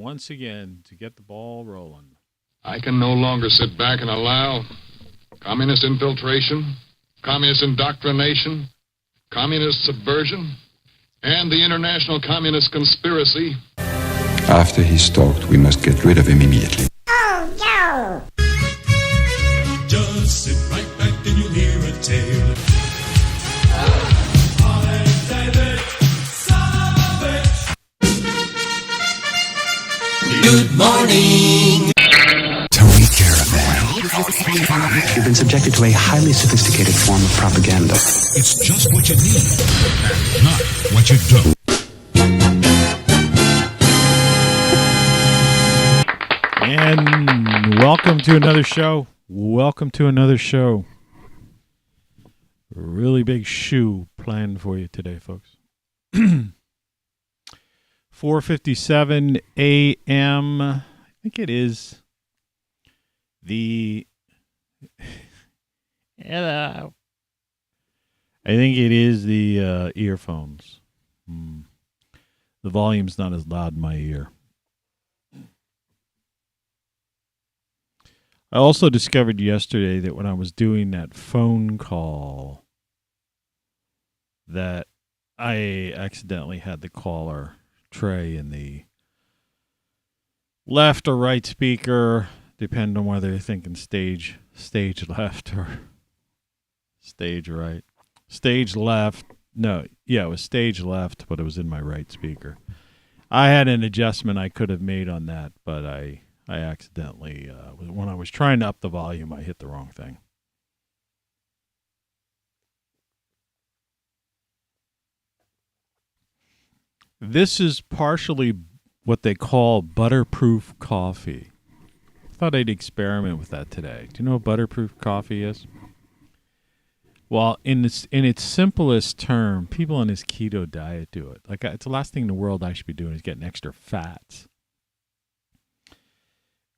once again to get the ball rolling. I can no longer sit back and allow communist infiltration, communist indoctrination, communist subversion, and the international communist conspiracy. After he's stalked, we must get rid of him immediately. Oh, no! Just sit right back and you'll hear a tale. I'm David, son of a bitch. Good morning. Tony Caravan. You've been subjected to a highly sophisticated form of propaganda. It's just what you need, not what you don't. And welcome to another show. Welcome to another show. Really big shoe planned for you today, folks. 4:57 a.m. I think it is the earphones. The volume's not as loud in my ear. I also discovered yesterday that when I was doing that phone call that I accidentally had the caller tray in the left or right speaker, depending on whether you're thinking stage left or stage right. Stage left. No, yeah, it was stage left, but it was in my right speaker. I had an adjustment I could have made on that, but I accidentally, when I was trying to up the volume, I hit the wrong thing. This is partially what they call butterproof coffee. I thought I'd experiment with that today. Do you know what butterproof coffee is? Well, in its simplest term, people on this keto diet do it. Like, it's the last thing in the world I should be doing is getting extra fats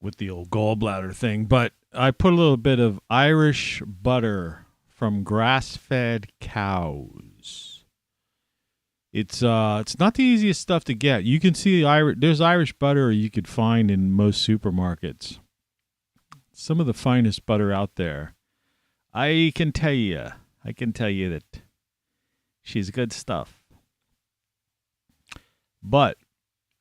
with the old gallbladder thing. But I put a little bit of Irish butter from grass-fed cows. It's not the easiest stuff to get. You can see there's Irish butter you could find in most supermarkets. Some of the finest butter out there. I can tell you that she's good stuff. But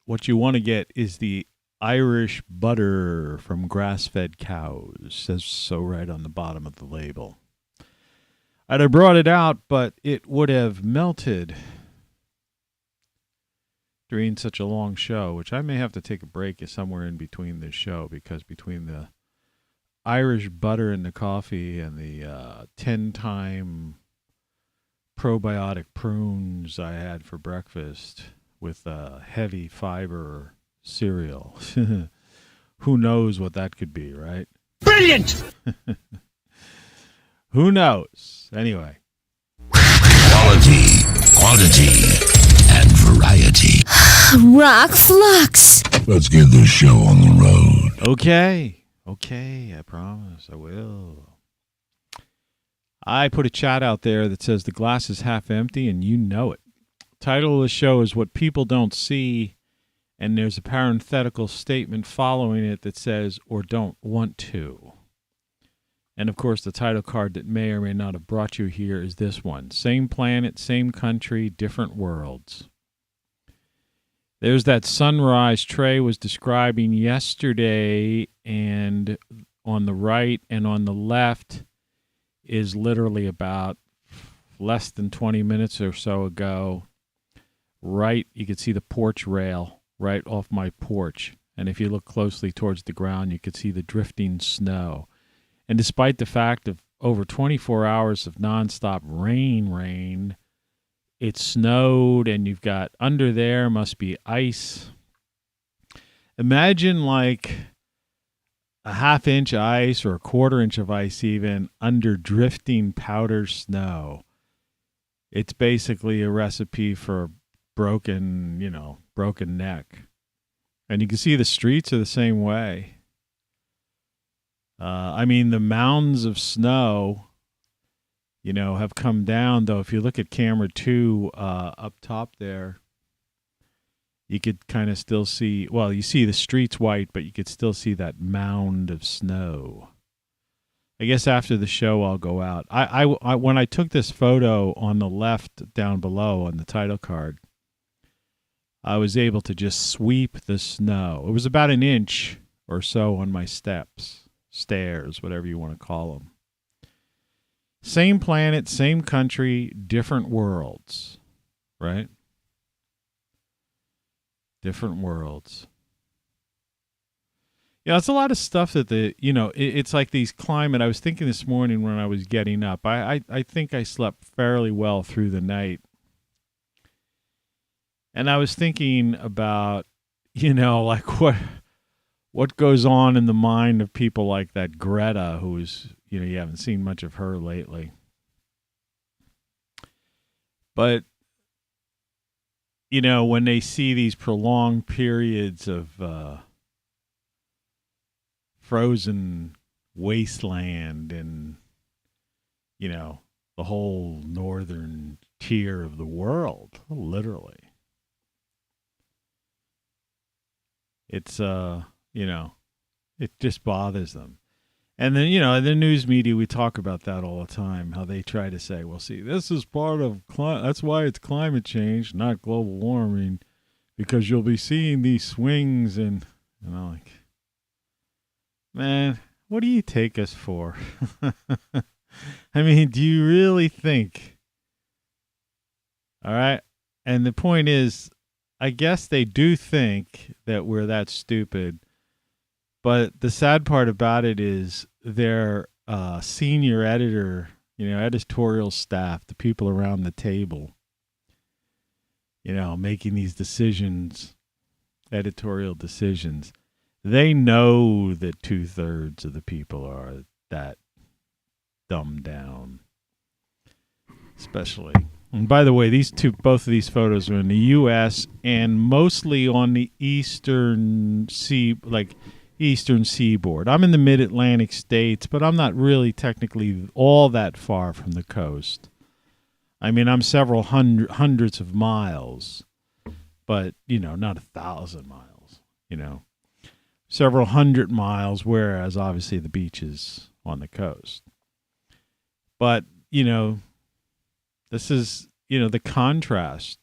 what you want to get is the Irish butter from grass-fed cows. It says so right on the bottom of the label. I'd have brought it out, but it would have melted during such a long show, which I may have to take a break somewhere in between this show, because between the Irish butter in the coffee and the 10-time probiotic prunes I had for breakfast with heavy fiber cereal. Who knows what that could be, right? Brilliant! Who knows? Anyway. Quality, quantity, and variety. ROCKFLUX. Let's get this show on the road. Okay, I promise I will. I put a chat out there that says the glass is half empty, and you know it. Title of the show is What People Don't See, and there's a parenthetical statement following it that says, or don't want to. And, of course, the title card that may or may not have brought you here is this one. Same planet, same country, different worlds. There's that sunrise Trey was describing yesterday, and on the right and on the left is literally about less than 20 minutes or so ago. Right, you can see the porch rail right off my porch. And if you look closely towards the ground, you can see the drifting snow. And despite the fact of over 24 hours of nonstop rain, it snowed, and you've got under there must be ice. Imagine like a half-inch ice or a quarter-inch of ice even under drifting powder snow. It's basically a recipe for broken neck. And you can see the streets are the same way. The mounds of snow, have come down, though. If you look at camera 2 up top there, you could kind of still see, well, you see the streets white, but you could still see that mound of snow. I guess after the show, I'll go out. I when I took this photo on the left down below on the title card, I was able to just sweep the snow. It was about an inch or so on my stairs, whatever you want to call them. Same planet, same country, different worlds, right? Different worlds. Yeah, it's a lot of stuff that it's like these climate. I was thinking this morning when I was getting up. I think I slept fairly well through the night. And I was thinking about, like what goes on in the mind of people like that Greta, who's, you haven't seen much of her lately. But, when they see these prolonged periods of frozen wasteland and, the whole northern tier of the world, literally. It's, it just bothers them. And then, the news media, we talk about that all the time, how they try to say, well, see, this is part of, that's why it's climate change, not global warming, because you'll be seeing these swings and I'm like, man, what do you take us for? I mean, do you really think? All right. And the point is, I guess they do think that we're that stupid. But the sad part about it is their senior editor, editorial staff, the people around the table, making these decisions, editorial decisions, they know that 2/3 of the people are that dumbed down, especially. And by the way, both of these photos are in the U.S. and mostly on the eastern seaboard. I'm in the mid-Atlantic states, but I'm not really technically all that far from the coast. I mean, I'm several hundreds of miles, but, not 1,000 miles, several hundred miles, whereas obviously the beach is on the coast. But, this is, the contrast,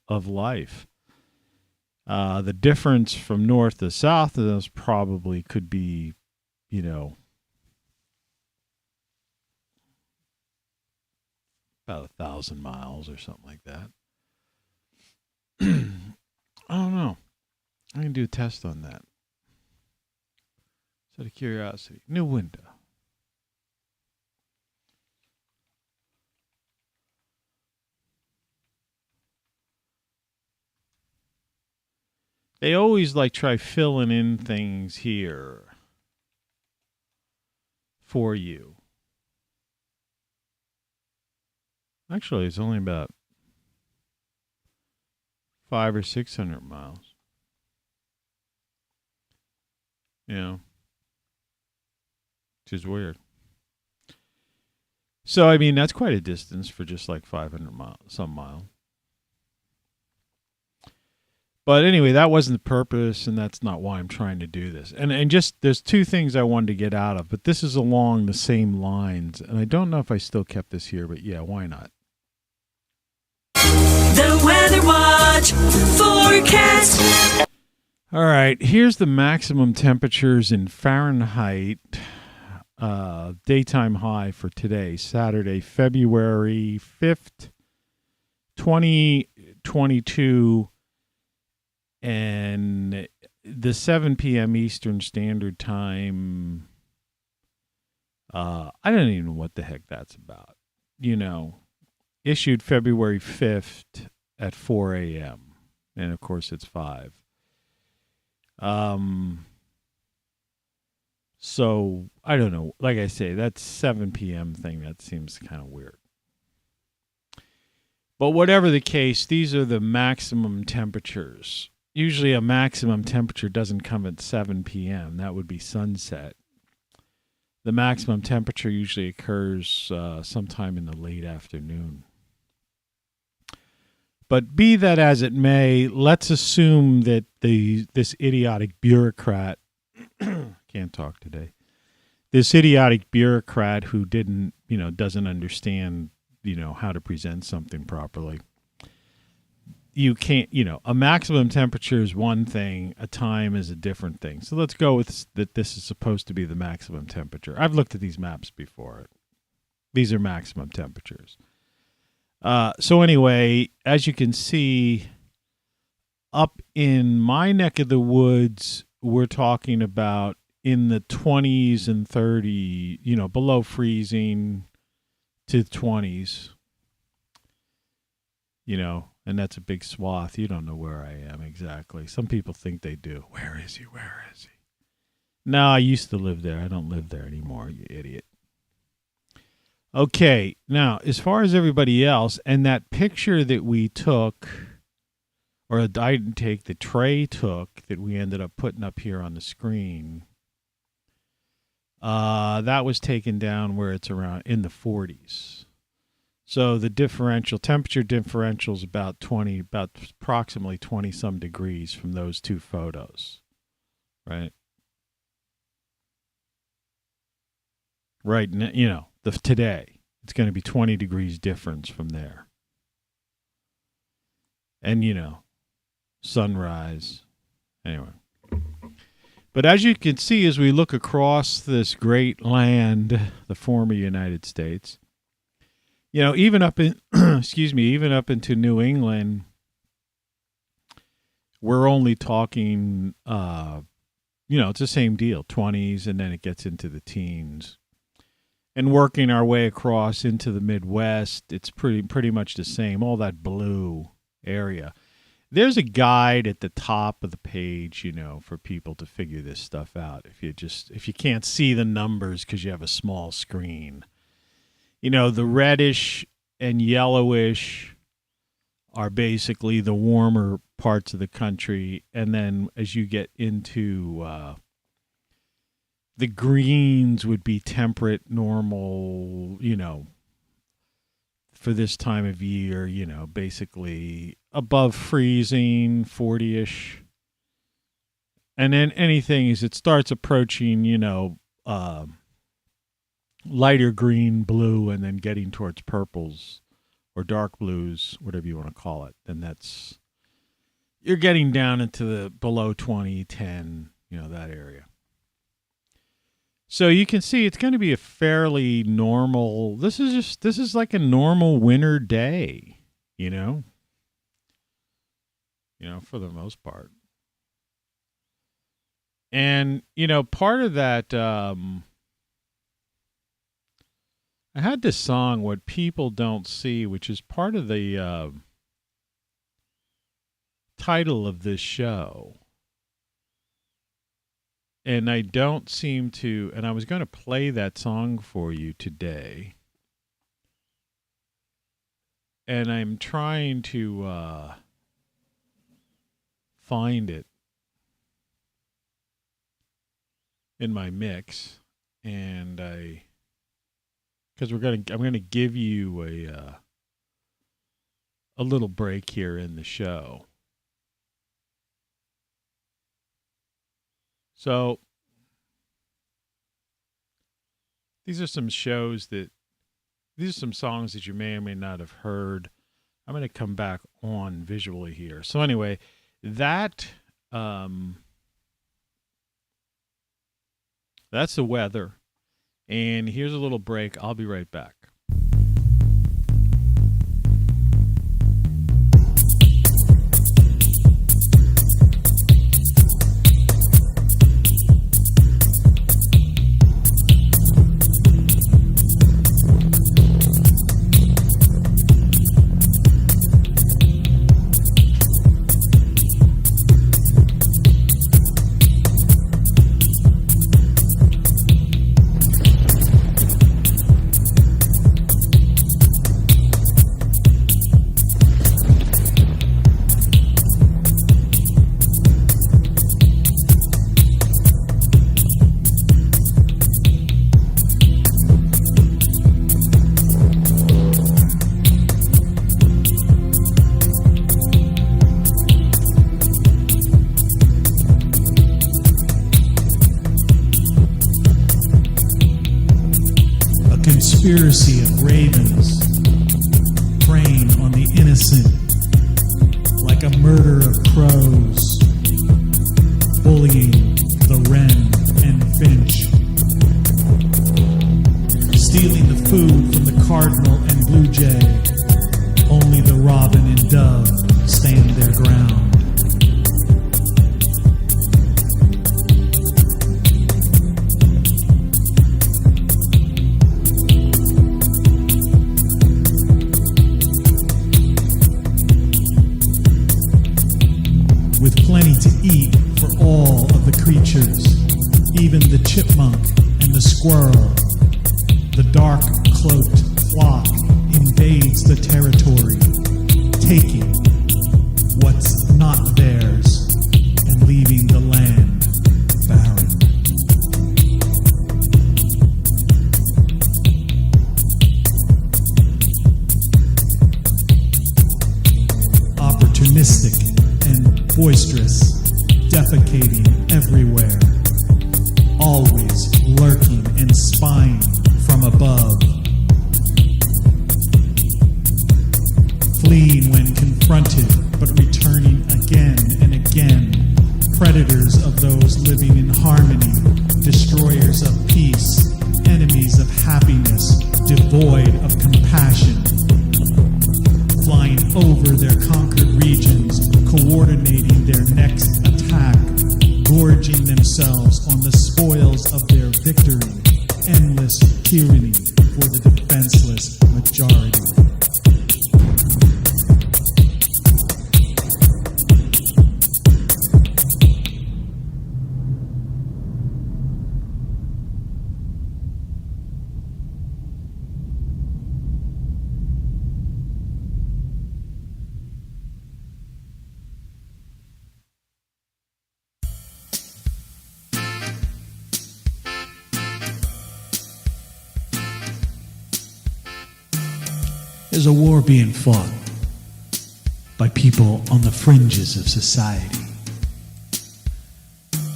of life. The difference from north to south of those probably could be, about 1,000 miles or something like that. I don't know. I can do a test on that. Just out of curiosity. New window. They always try filling in things here for you. Actually, it's only about 500 or 600 miles. Which is weird. So, I mean, that's quite a distance for just 500 miles. But anyway, that wasn't the purpose, and that's not why I'm trying to do this. And just, there's two things I wanted to get out of, but this is along the same lines. And I don't know if I still kept this here, but yeah, why not? The Weather Watch forecast. All right, here's the maximum temperatures in Fahrenheit, daytime high for today, Saturday, February 5th, 2022. And the 7 p.m. Eastern Standard Time, I don't even know what the heck that's about. Issued February 5th at 4 a.m. And, of course, it's 5. So, I don't know. Like I say, that 7 p.m. thing, that seems kind of weird. But whatever the case, these are the maximum temperatures. Usually a maximum temperature doesn't come at 7 p.m. That would be sunset. The maximum temperature usually occurs sometime in the late afternoon. But be that as it may, let's assume that this idiotic bureaucrat can't talk today. This idiotic bureaucrat who doesn't understand, how to present something properly. You can't, a maximum temperature is one thing, a time is a different thing. So let's go with that this is supposed to be the maximum temperature. I've looked at these maps before. These are maximum temperatures. So anyway, as you can see, up in my neck of the woods, we're talking about in the 20s and 30, below freezing to 20s, and that's a big swath. You don't know where I am exactly. Some people think they do. Where is he? Where is he? No, I used to live there. I don't live there anymore, you idiot. Okay, now, as far as everybody else, and that picture that we took, or I didn't take, that Trey took, that we ended up putting up here on the screen, that was taken down where it's around in the 40s. So the temperature differential is about approximately 20 some degrees from those two photos, right? Right, today it's going to be 20 degrees difference from there. And sunrise. Anyway. But as you can see, as we look across this great land, the former United States, even up in, even up into New England, we're only talking, it's the same deal, 20s, and then it gets into the teens. And working our way across into the Midwest, it's pretty much the same, all that blue area. There's a guide at the top of the page, for people to figure this stuff out. If you can't see the numbers because you have a small screen. The reddish and yellowish are basically the warmer parts of the country. And then as you get into the greens would be temperate, normal, for this time of year, basically above freezing, 40-ish. And then anything as it starts approaching, lighter green, blue, and then getting towards purples or dark blues, whatever you want to call it, then you're getting down into the below 20, 10, that area. So you can see it's going to be a fairly normal, this is like a normal winter day, for the most part. And, part of that, I had this song, What People Don't See, which is part of the title of this show. And I don't seem to, and I was going to play that song for you today. And I'm trying to find it in my mix. And because I'm going to give you a little break here in the show. So these are some songs that you may or may not have heard. I'm going to come back on visually here. So anyway, that's the weather. And here's a little break. I'll be right back. conspiracy of ravens preying on the innocent like a murder of crows, bullying the wren and finch, stealing the food from the cardinal and blue jay. Only the robin and dove stand their ground. With plenty to eat for all of the creatures, even the chipmunk and the squirrel, the dark-cloaked flock invades the territory, taking what's not theirs and leaving the land barren. Opportunistic and boisterous, defecating everywhere, always lurking and spying from above, fleeing when confronted, but returning again and again, predators of those living in harmony, destroyers of peace, enemies of happiness, devoid of compassion, flying over their conquered regions, coordinating their next attack, gorging themselves on the spoils of their victory, endless tyranny for the defenseless majority. There's a war being fought by people on the fringes of society.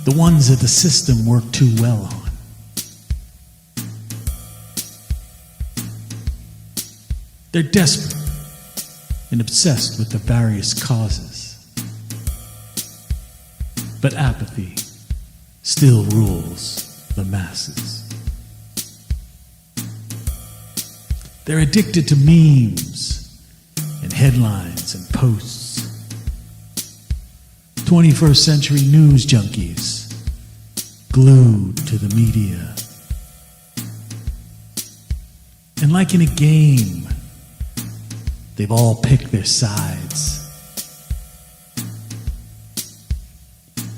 The ones that the system worked too well on. They're desperate and obsessed with the various causes. But apathy still rules the masses. They're addicted to memes and headlines and posts. 21st century news junkies glued to the media. And like in a game, they've all picked their sides.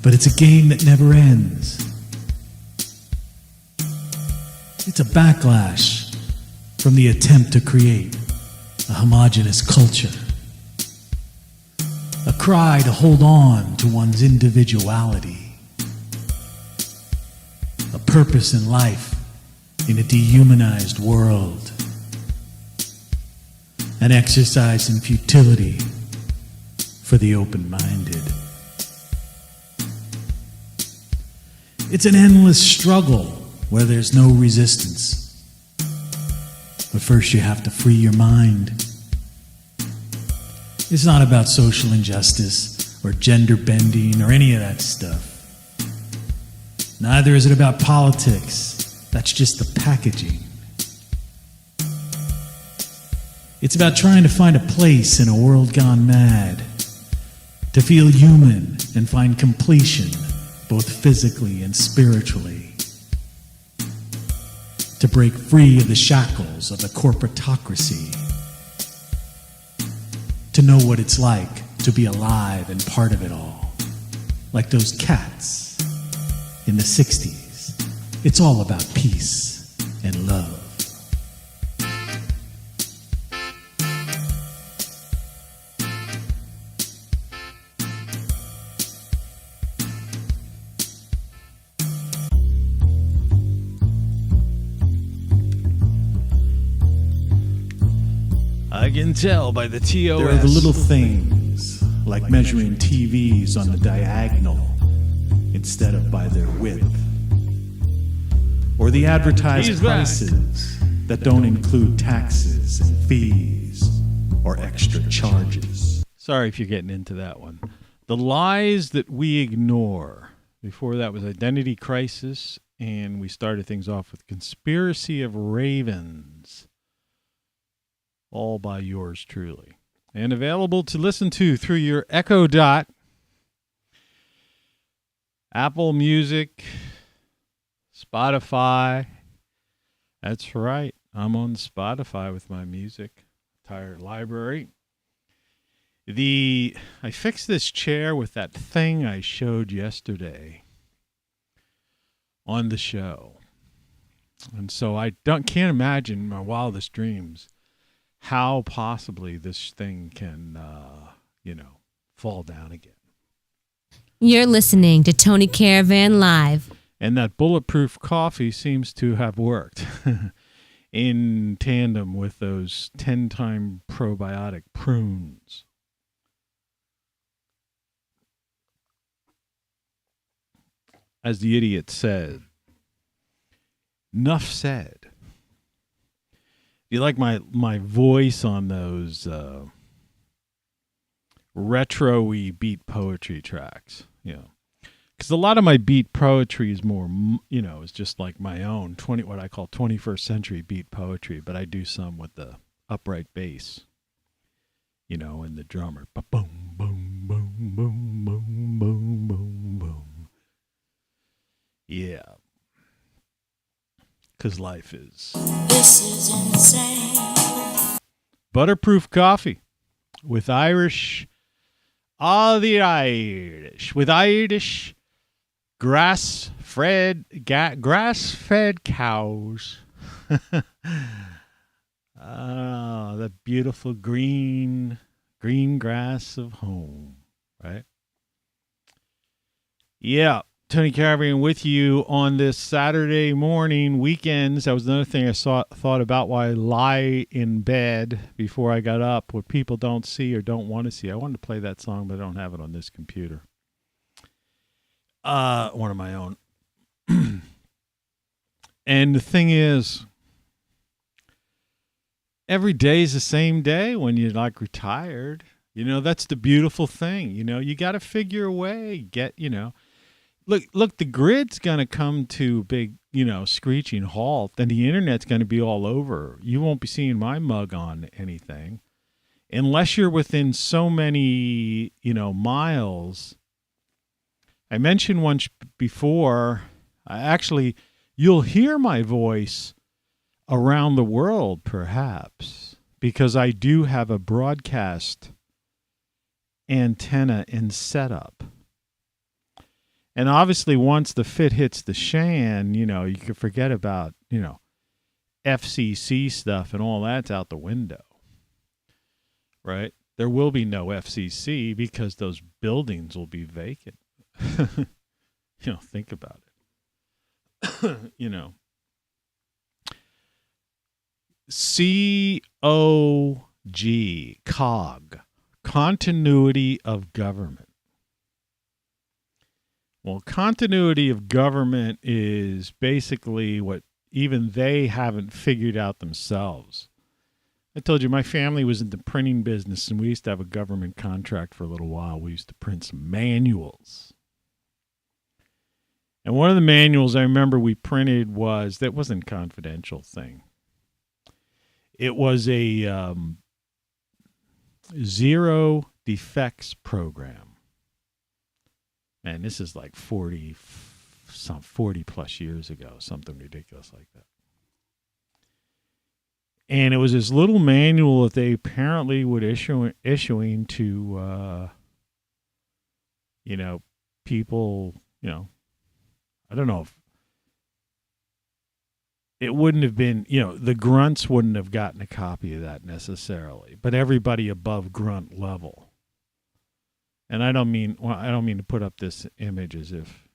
But it's a game that never ends. It's a backlash from the attempt to create a homogeneous culture. A cry to hold on to one's individuality. A purpose in life in a dehumanized world. An exercise in futility for the open-minded. It's an endless struggle where there's no resistance. But first you have to free your mind. It's not about social injustice or gender bending or any of that stuff. Neither is it about politics. That's just the packaging. It's about trying to find a place in a world gone mad. To feel human and find completion, both physically and spiritually. To break free of the shackles of the corporatocracy. To know what it's like to be alive and part of it all. Like those cats in the 60s. It's all about peace and love. I can tell by the TOS. There are the little things, like measuring TVs on the diagonal instead of by their width. Or the advertised He's back. prices that don't include taxes and fees or extra charges. Sorry if you're getting into that one. The lies that we ignore. Before that was Identity Crisis, and we started things off with Conspiracy of Ravens. All by yours truly. And available to listen to through your Echo Dot, Apple Music, Spotify. That's right. I'm on Spotify with my music. Entire library. I fixed this chair with that thing I showed yesterday on the show. And so I can't imagine in my wildest dreams how possibly this thing can, fall down again. You're listening to Tony Caravan Live. And that bulletproof coffee seems to have worked in tandem with those 10-time probiotic prunes. As the idiot said, "Nuff said." You like my voice on those retro-y beat poetry tracks, because a lot of my beat poetry is more, is just like my own what I call 21st century beat poetry, but I do some with the upright bass, and the drummer, boom, boom, boom, boom, boom, boom, boom, boom. Yeah, because life is. This is insane. Butterproof coffee with with Irish grass-fed cows. The beautiful green grass of home, right? Yeah. Tony Caravan with you on this Saturday morning, weekends. That was another thing I thought about why I lie in bed before I got up, what people don't see or don't want to see. I wanted to play that song, but I don't have it on this computer. One of my own. And the thing is, every day is the same day when you're like retired. That's the beautiful thing. You got to figure a way, Look, the grid's going to come to a big, screeching halt. Then the internet's going to be all over. You won't be seeing my mug on anything unless you're within so many, miles. I mentioned once before, you'll hear my voice around the world, perhaps, because I do have a broadcast antenna in setup. And obviously, once the fit hits the shan, you can forget about, FCC stuff and all that's out the window, right? There will be no FCC because those buildings will be vacant. Think about it. COG, continuity of government. Well, continuity of government is basically what even they haven't figured out themselves. I told you my family was in the printing business, and we used to have a government contract for a little while. We used to print some manuals. And one of the manuals I remember we printed that wasn't a confidential thing. It was a zero defects program. And this is like 40 plus years ago, something ridiculous like that. And it was this little manual that they apparently would issuing to, people, I don't know if it wouldn't have been, the grunts wouldn't have gotten a copy of that necessarily, but everybody above grunt level. And I don't mean to put up this image as if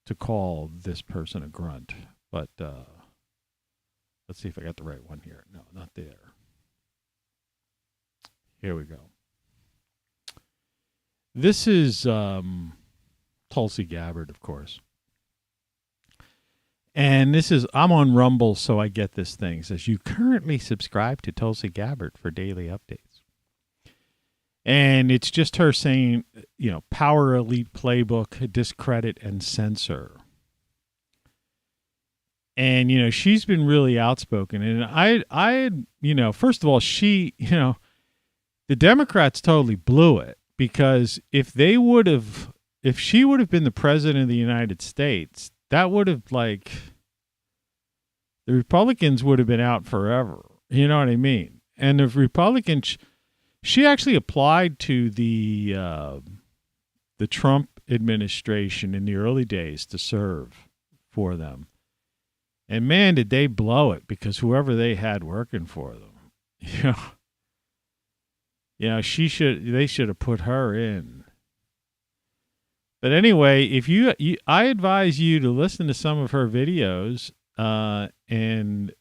to call this person a grunt, but let's see if I got the right one here. No, not there. Here we go. This is Tulsi Gabbard, of course. And I'm on Rumble, so I get this thing. It says, you currently subscribe to Tulsi Gabbard for daily updates. And it's just her saying, power elite playbook, discredit and censor. And, she's been really outspoken. And I first of all, the Democrats totally blew it, because if she would have been the president of the United States, that would have, the Republicans would have been out forever. You know what I mean? And the Republicans, she actually applied to the Trump administration in the early days to serve for them. And man, did they blow it, because whoever they had working for them, they should have put her in. But anyway, I advise you to listen to some of her videos and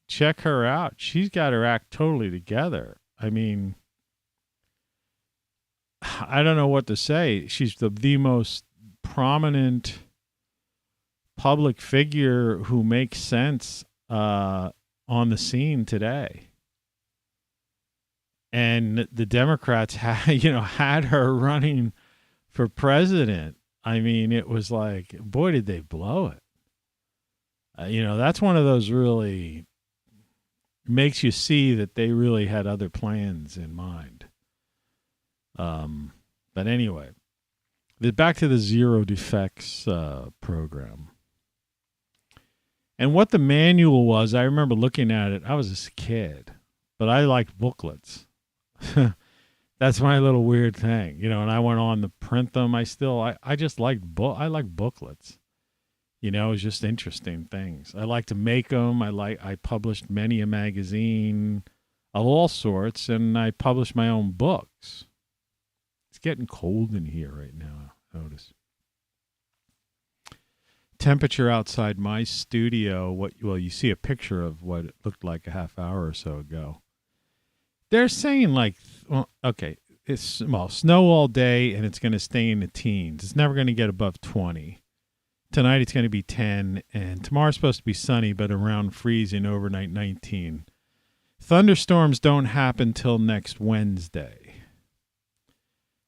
check her out. She's got her act totally together. I mean, I don't know what to say. She's the most prominent public figure who makes sense on the scene today. And the Democrats had her running for president. I mean, it was like, boy, did they blow it. That's one of those really makes you see that they really had other plans in mind. But anyway, back to the Zero Defects program. And what the manual was, I remember looking at it. I was a kid, but I liked booklets. That's my little weird thing, and I went on to print them. I just liked I like booklets. It was just interesting things. I like to make them. I published many a magazine of all sorts, and I published my own books. It's getting cold in here right now, I notice. Temperature outside my studio, you see a picture of what it looked like a half hour or so ago. They're saying it's snow all day, and it's going to stay in the teens. It's never going to get above 20. Tonight it's going to be 10, and tomorrow's supposed to be sunny, but around freezing, overnight 19. Thunderstorms don't happen till next Wednesday.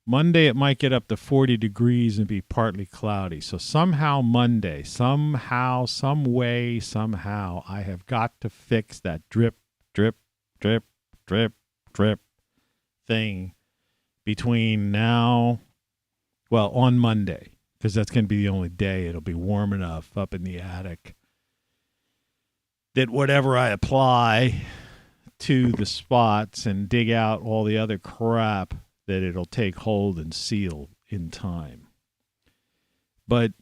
Monday it might get up to 40 degrees and be partly cloudy. So somehow Monday, somehow, some way, somehow, I have got to fix that drip, drip, drip, drip, drip thing between now, on Monday, because that's going to be the only day it'll be warm enough up in the attic that whatever I apply to the spots and dig out all the other crap, that it'll take hold and seal in time. But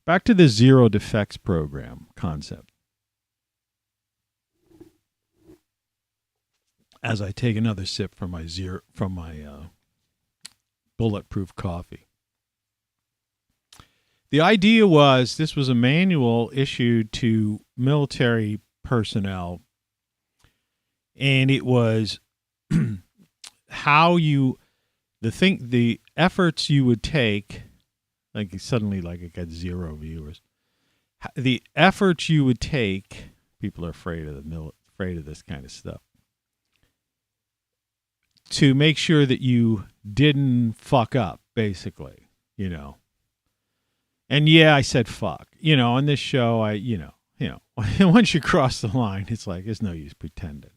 back to the Zero Defects program concept. As I take another sip from my bulletproof coffee. The idea was, this was a manual issued to military personnel, and it was the efforts you would take, I got 0 viewers. The efforts you would take, people are afraid of this kind of stuff, to make sure that you didn't fuck up, basically, And yeah, I said fuck. On this show, once you cross the line, it's like, there's no use pretending.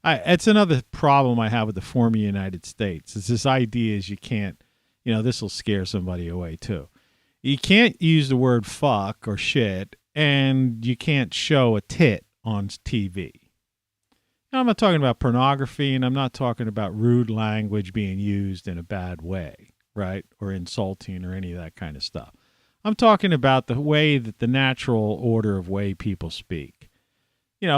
It's another problem I have with the former United States. It's this idea is you can't, this will scare somebody away too. You can't use the word fuck or shit, and you can't show a tit on TV. Now, I'm not talking about pornography, and I'm not talking about rude language being used in a bad way, right? Or insulting or any of that kind of stuff. I'm talking about the way that the natural order of way people speak.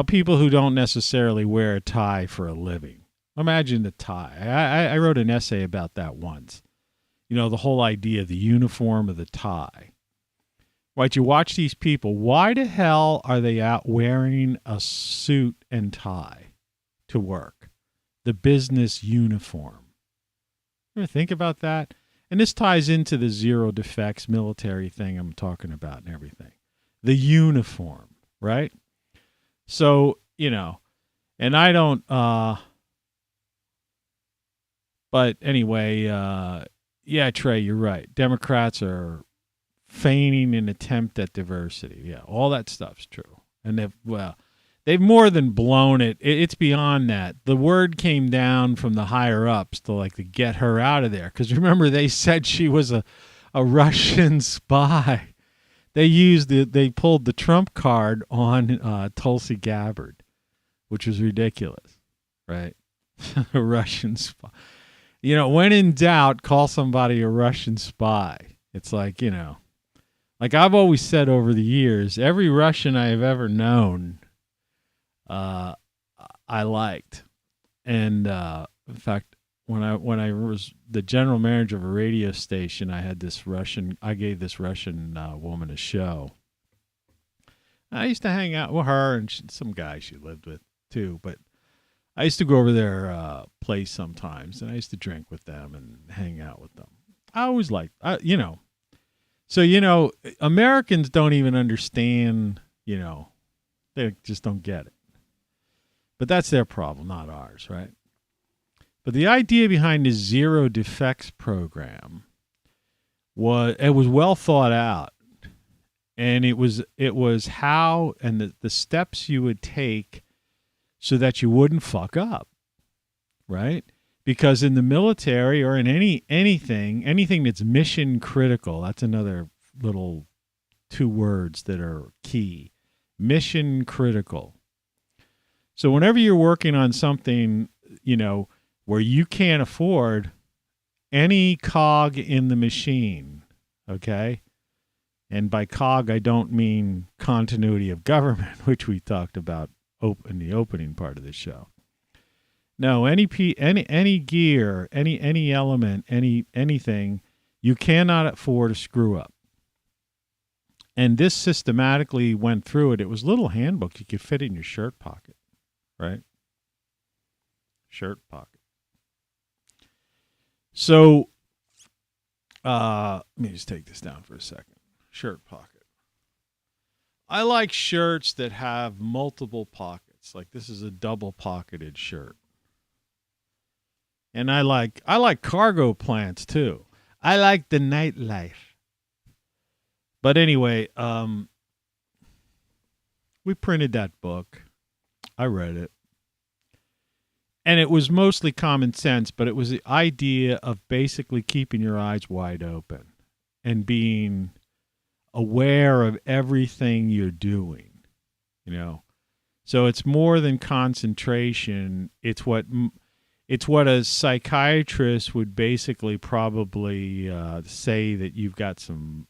People who don't necessarily wear a tie for a living. Imagine the tie. I wrote an essay about that once. The whole idea of the uniform of the tie. Right, you watch these people. Why the hell are they out wearing a suit and tie to work? The business uniform. You ever think about that? And this ties into the Zero Defects military thing I'm talking about and everything. the uniform, right? So, and I don't, but anyway, yeah, Trey, you're right. Democrats are feigning an attempt at diversity. Yeah, all that stuff's true. And they've more than blown it. It's beyond that. The word came down from the higher ups to get her out of there. Because remember, they said she was a Russian spy. They pulled the Trump card on Tulsi Gabbard, which was ridiculous, right? A Russian spy. When in doubt, call somebody a Russian spy. It's like I've always said over the years, every Russian I have ever known, I liked. And in fact, when I was the general manager of a radio station, I gave this Russian woman a show. I used to hang out with her and some guy she lived with too, but I used to go over their place sometimes, and I used to drink with them and hang out with them. I always liked, So, Americans don't even understand, they just don't get it. But that's their problem, not ours, right? But the idea behind this zero defects program was well thought out. And it was how and the steps you would take so that you wouldn't fuck up, right? Because in the military or in anything that's mission critical, that's another little 2 words that are key. Mission critical. So whenever you're working on something, where you can't afford any cog in the machine, okay? And by cog, I don't mean continuity of government, which we talked about in the opening part of the show. No, any gear, any element, anything, you cannot afford to screw up. And this systematically went through it. It was a little handbook you could fit in your shirt pocket, right? Shirt pocket. So, let me just take this down for a second. Shirt pocket. I like shirts that have multiple pockets. Like this is a double pocketed shirt. And I like cargo plants too. I like the nightlife. But anyway, we printed that book. I read it. And it was mostly common sense, but it was the idea of basically keeping your eyes wide open and being aware of everything you're doing, So it's more than concentration. It's what a psychiatrist would basically probably say that you've got some,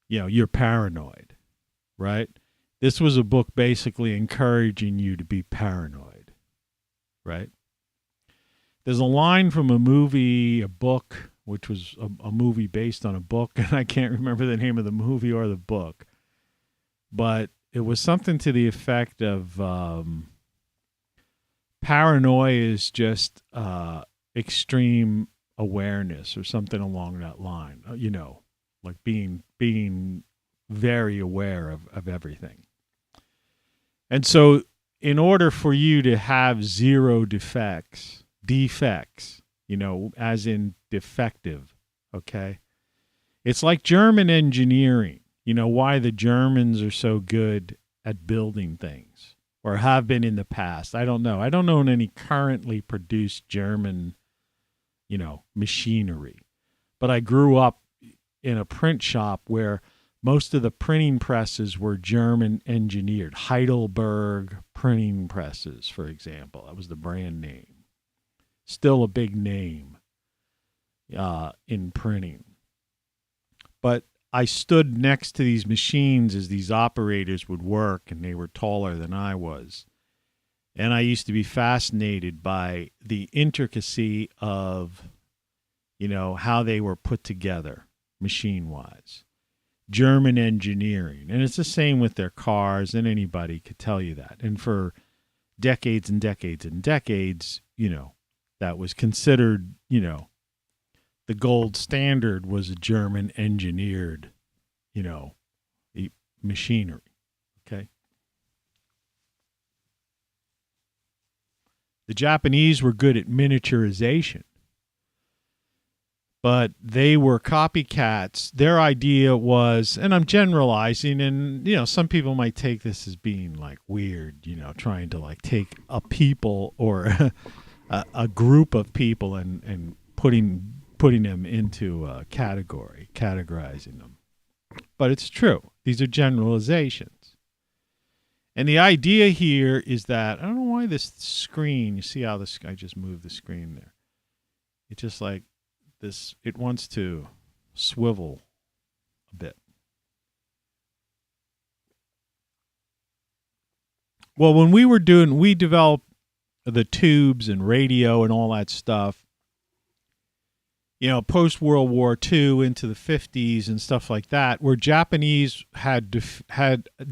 you're paranoid, right? This was a book basically encouraging you to be paranoid. Right? There's a line from a book, which was a movie based on a book, and I can't remember the name of the movie or the book, but it was something to the effect of paranoia is just extreme awareness or something along that line, like being very aware of everything. And so in order for you to have zero defects, as in defective, okay? It's like German engineering. Why the Germans are so good at building things or have been in the past. I don't know. I don't own any currently produced German, machinery. But I grew up in a print shop where most of the printing presses were German engineered. Heidelberg printing presses, for example. That was the brand name. Still a big name in printing. But I stood next to these machines as these operators would work, and they were taller than I was. And I used to be fascinated by the intricacy of, how they were put together machine-wise. German engineering. And it's the same with their cars, and anybody could tell you that. And for decades and decades and decades, that was considered, the gold standard was a German engineered, machinery. Okay. The Japanese were good at miniaturization, but they were copycats. Their idea was, and I'm generalizing, and some people might take this as being like weird, trying to like take a people or a group of people and putting them into a category, categorizing them. But it's true. These are generalizations. And the idea here is that, I don't know why this screen, you see how this, I just moved the screen there. It's just like this, it wants to swivel a bit. Well, when we developed the tubes and radio and all that stuff, post World War II into the 50s and stuff like that, where Japanese had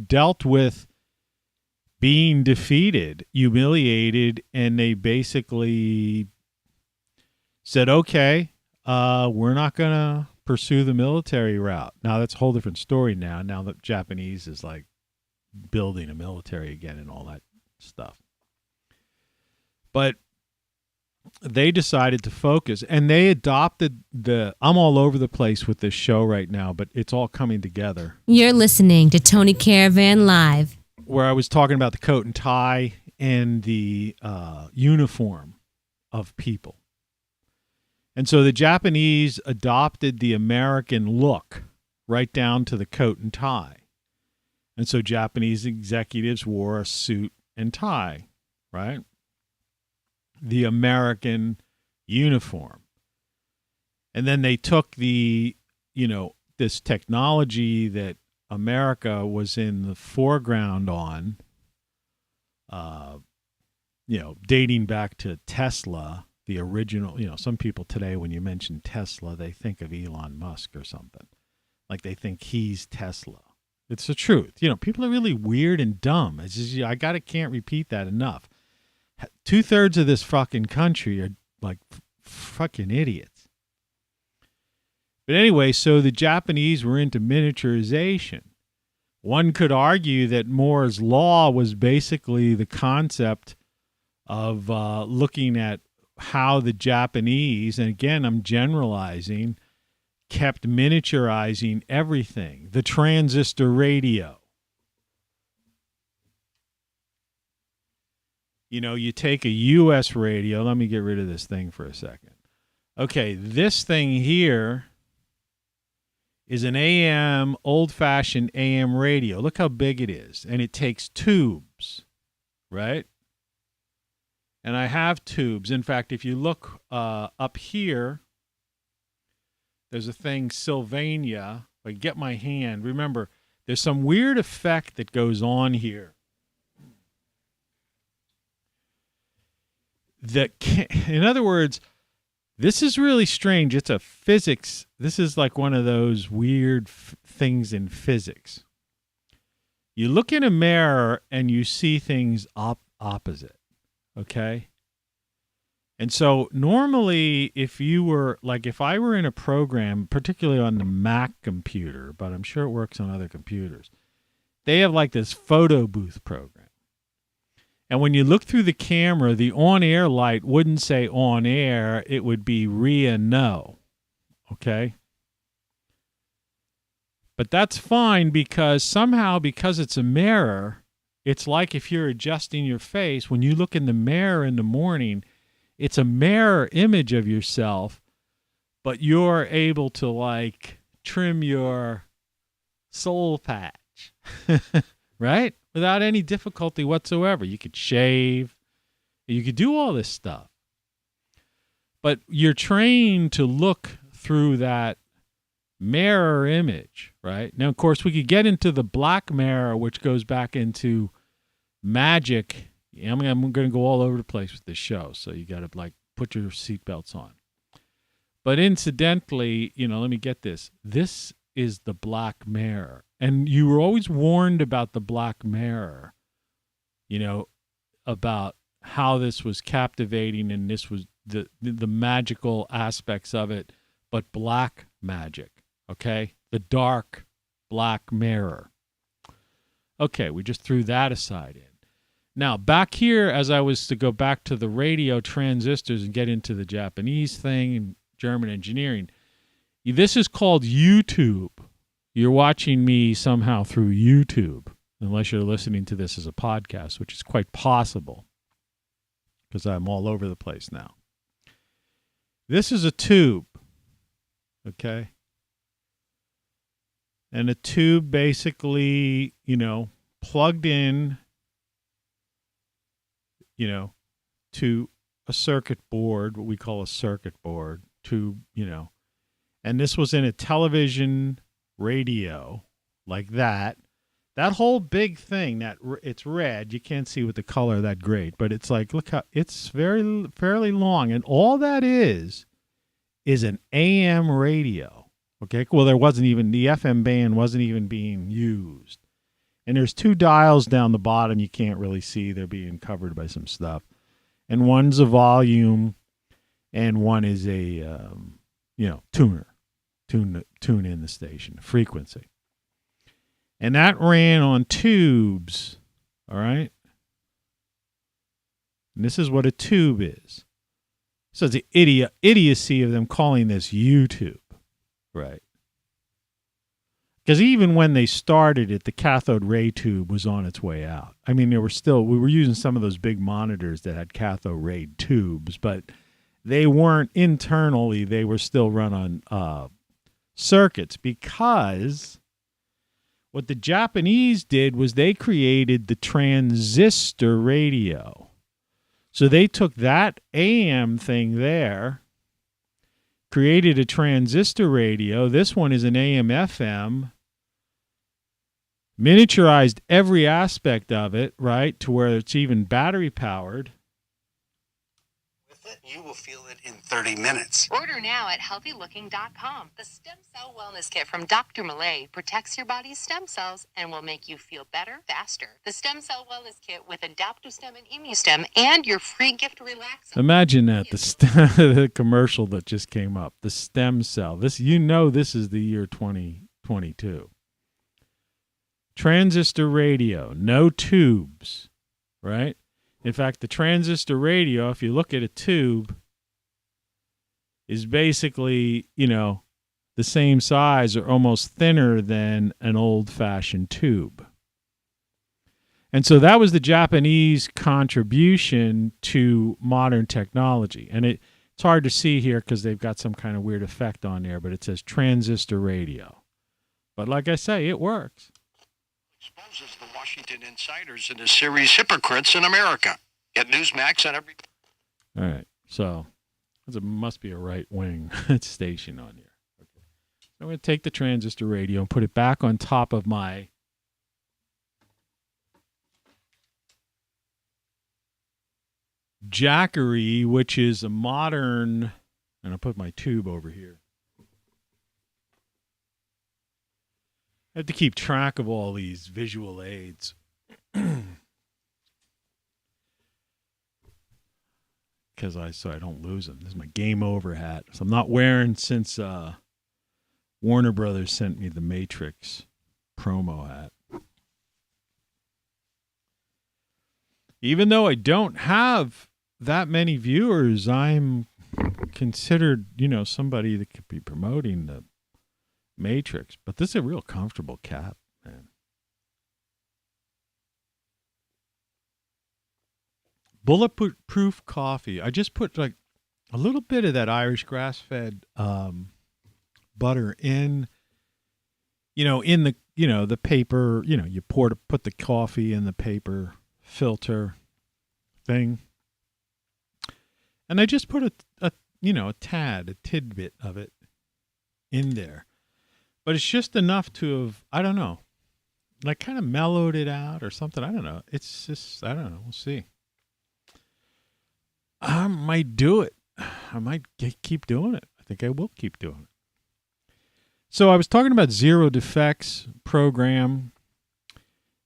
dealt with being defeated, humiliated, and they basically said, okay, we're not going to pursue the military route. Now, that's a whole different story now. Now the Japanese is like building a military again and all that stuff. But they decided to focus, and they adopted I'm all over the place with this show right now, but it's all coming together. You're listening to Tony Caravan Live, where I was talking about the coat and tie and the uniform of people. And so the Japanese adopted the American look right down to the coat and tie. And so Japanese executives wore a suit and tie, right? The American uniform. And then they took the, this technology that America was in the foreground on, dating back to Tesla, the original, some people today, when you mention Tesla, they think of Elon Musk or something. Like they think he's Tesla. It's the truth. People are really weird and dumb. It's just, can't repeat that enough. 2/3 of this fucking country are like fucking idiots. But anyway, so the Japanese were into miniaturization. One could argue that Moore's law was basically the concept of looking at how the Japanese, and again, I'm generalizing, kept miniaturizing everything. The transistor radio. You take a U.S. radio. Let me get rid of this thing for a second. Okay, this thing here is an AM, old-fashioned AM radio. Look how big it is. And it takes tubes, right? And I have tubes. In fact, if you look up here, there's a thing, Sylvania. If I get my hand, remember, there's some weird effect that goes on here. In other words, this is really strange. It's a physics. This is like one of those weird things in physics. You look in a mirror and you see things opposite. Okay? And so normally if I were in a program, particularly on the Mac computer, but I'm sure it works on other computers, they have like this photo booth program. And when you look through the camera, the on-air light wouldn't say on air. It would be RIA no. Okay? But that's fine because somehow, because it's a mirror, it's like if you're adjusting your face. When you look in the mirror in the morning, it's a mirror image of yourself, but you're able to like trim your soul patch. Right? Without any difficulty whatsoever. You could shave. You could do all this stuff. But you're trained to look through that mirror image, right? Now, of course, we could get into the black mirror, which goes back into magic. I'm going to go all over the place with this show, so you got to like put your seatbelts on. But incidentally, let me get this. This is the black mirror. And you were always warned about the black mirror, about how this was captivating and this was the magical aspects of it, but black magic, okay? The dark black mirror. Okay, we just threw that aside in. Now, back here, as I was to go back to the radio transistors and get into the Japanese thing and German engineering, this is called YouTube. You're watching me somehow through YouTube, unless you're listening to this as a podcast, which is quite possible because I'm all over the place now. This is a tube, okay? And a tube basically, plugged in, to a circuit board, what we call a circuit board, and this was in a television radio like that. That whole big thing, it's red. You can't see with the color that great, but it's like, look how it's fairly long, and all that is an AM radio. Okay, well, there wasn't even the FM band wasn't even being used, and there's two dials down the bottom you can't really see. They're being covered by some stuff, and one's a volume, and one is a tuner, tune in the station frequency. And that ran on tubes, all right? And this is what a tube is. So it's the idiocy of them calling this YouTube, right? Because even when they started it, the cathode ray tube was on its way out. I mean, we were using some of those big monitors that had cathode ray tubes, but they weren't internally. They were still run on circuits, because what the Japanese did was they created the transistor radio. So they took that AM thing there, created a transistor radio. This one is an AM FM, miniaturized every aspect of it, right, to where it's even battery powered. You will feel it in 30 minutes. Order now at healthylooking.com. The Stem Cell Wellness Kit from Dr. Malay protects your body's stem cells and will make you feel better, faster. The Stem Cell Wellness Kit with AdaptoStem and ImmuStem and your free gift relaxer. Imagine that, the commercial that just came up. The stem cell. This is the year 2022. Transistor radio, no tubes, right? In fact, the transistor radio, if you look at a tube, is basically, the same size or almost thinner than an old-fashioned tube. And so that was the Japanese contribution to modern technology. And it's hard to see here because they've got some kind of weird effect on there, but it says transistor radio. But like I say, it works. Exposes the Washington insiders in the series Hypocrites in America. Get Newsmax and every. All right, so it must be a right-wing station on here. Okay. So I'm going to take the transistor radio and put it back on top of my Jackery, which is a modern, and I'll put my tube over here. I have to keep track of all these visual aids. So I don't lose them. This is my game over hat. So I'm not wearing since Warner Brothers sent me the Matrix promo hat. Even though I don't have that many viewers, I'm considered, somebody that could be promoting the Matrix. But this is a real comfortable cap, man. Bulletproof coffee. I just put like a little bit of that Irish grass-fed butter in, in the paper. You put the coffee in the paper filter thing, and I just put a tidbit of it in there. But it's just enough to have, I don't know, like kind of mellowed it out or something. I don't know. It's just, I don't know. We'll see. I might do it. I might keep doing it. I think I will keep doing it. So I was talking about Zero Defects program,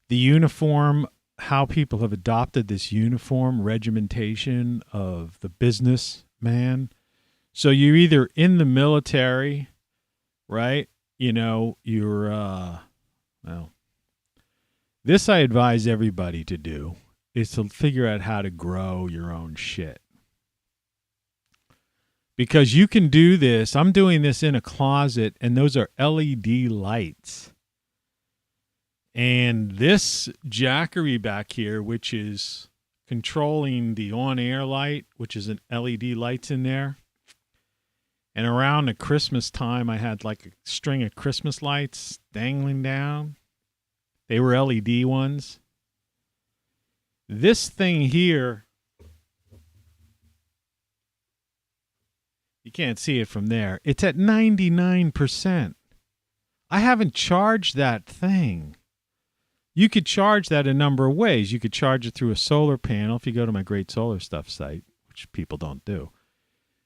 the uniform, how people have adopted this uniform regimentation of the businessman. So you're either in the military, right? You're, This I advise everybody to do, is to figure out how to grow your own shit. Because you can do this. I'm doing this in a closet, and those are LED lights. And this jackery back here, which is controlling the on-air light, which is an LED lights in there. And around the Christmas time, I had like a string of Christmas lights dangling down. They were LED ones. This thing here, you can't see it from there. It's at 99%. I haven't charged that thing. You could charge that a number of ways. You could charge it through a solar panel if you go to my Great Solar Stuff site, which people don't do.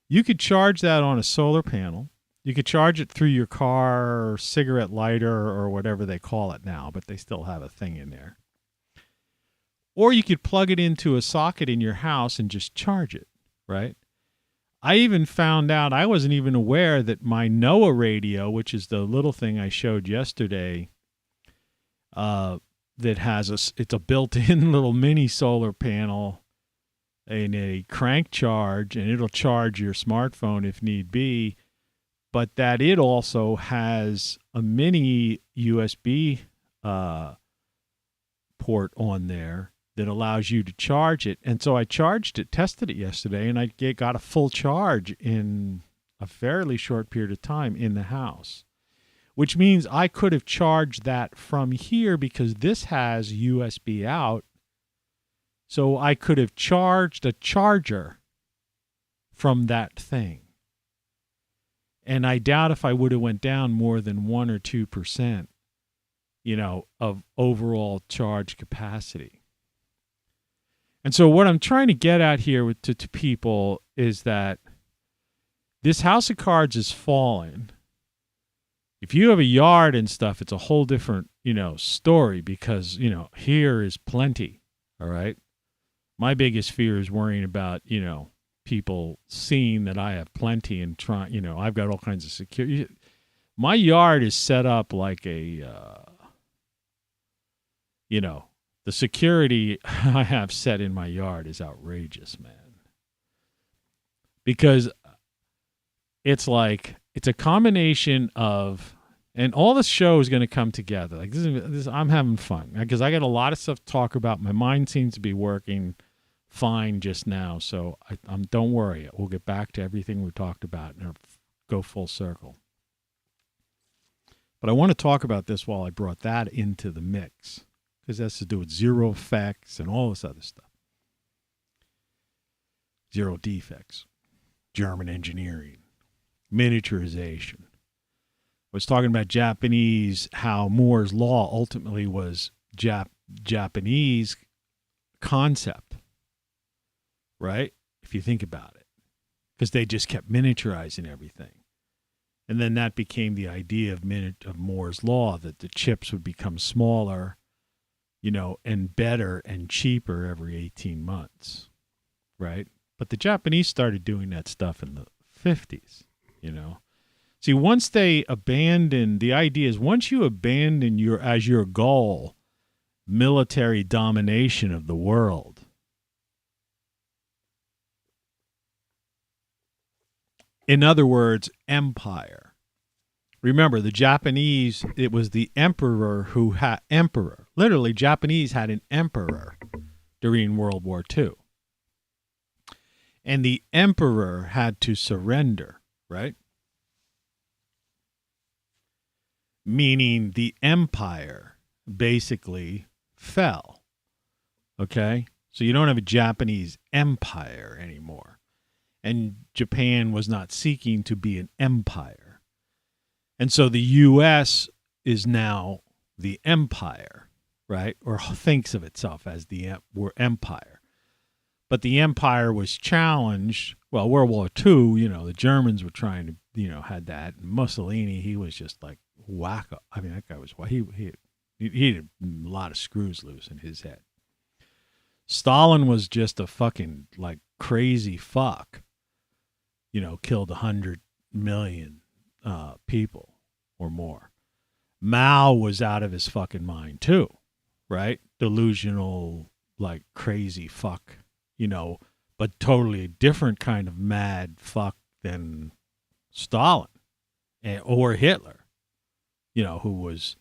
You could charge that on a solar panel. You could charge it through your car, cigarette lighter, or whatever they call it now, but they still have a thing in there. Or you could plug it into a socket in your house and just charge it, right? I even found out, I wasn't even aware that my NOAA radio, which is the little thing I showed yesterday, that has it's a built-in little mini solar panel and a crank charge, and it'll charge your smartphone if need be, but that it also has a mini USB port on there that allows you to charge it. And so I charged it, tested it yesterday, and I got a full charge in a fairly short period of time in the house, which means I could have charged that from here because this has USB out. So I could have charged a charger from that thing. And I doubt if I would have went down more than 1 or 2%, of overall charge capacity. And so what I'm trying to get at here to people is that this house of cards is falling. If you have a yard and stuff, it's a whole different, story because, here is plenty. All right. My biggest fear is worrying about, people seeing that I have plenty and trying, I've got all kinds of security. My yard is set up like a, the security I have set in my yard is outrageous, man. Because it's a combination of, and all this show is going to come together. Like this, I'm having fun because I got a lot of stuff to talk about. My mind seems to be working fine just now, so don't worry. We'll get back to everything we talked about and go full circle. But I want to talk about this while I brought that into the mix because that's to do with zero effects and all this other stuff. Zero defects, German engineering, miniaturization. I was talking about Japanese, how Moore's law ultimately was Japanese concept, right? If you think about it, because they just kept miniaturizing everything. And then that became the idea of Moore's law, that the chips would become smaller, and better and cheaper every 18 months, right? But the Japanese started doing that stuff in the 50s, See, once they abandoned, the idea is once you abandon as your goal military domination of the world, in other words, empire. Remember, the Japanese, it was the emperor who had emperor. Literally, Japanese had an emperor during World War II. And the emperor had to surrender, right? Meaning the empire basically fell. Okay? So you don't have a Japanese empire anymore. And Japan was not seeking to be an empire. And so the U.S. is now the empire, right? Or thinks of itself as the empire. But the empire was challenged. Well, World War II, the Germans were trying to, had that. And Mussolini, he was just like wacko. I mean, that guy was, he had a lot of screws loose in his head. Stalin was just a fucking like crazy fuck. Killed 100 million people or more. Mao was out of his fucking mind too, right? Delusional, like crazy fuck, but totally a different kind of mad fuck than Stalin or Hitler, who was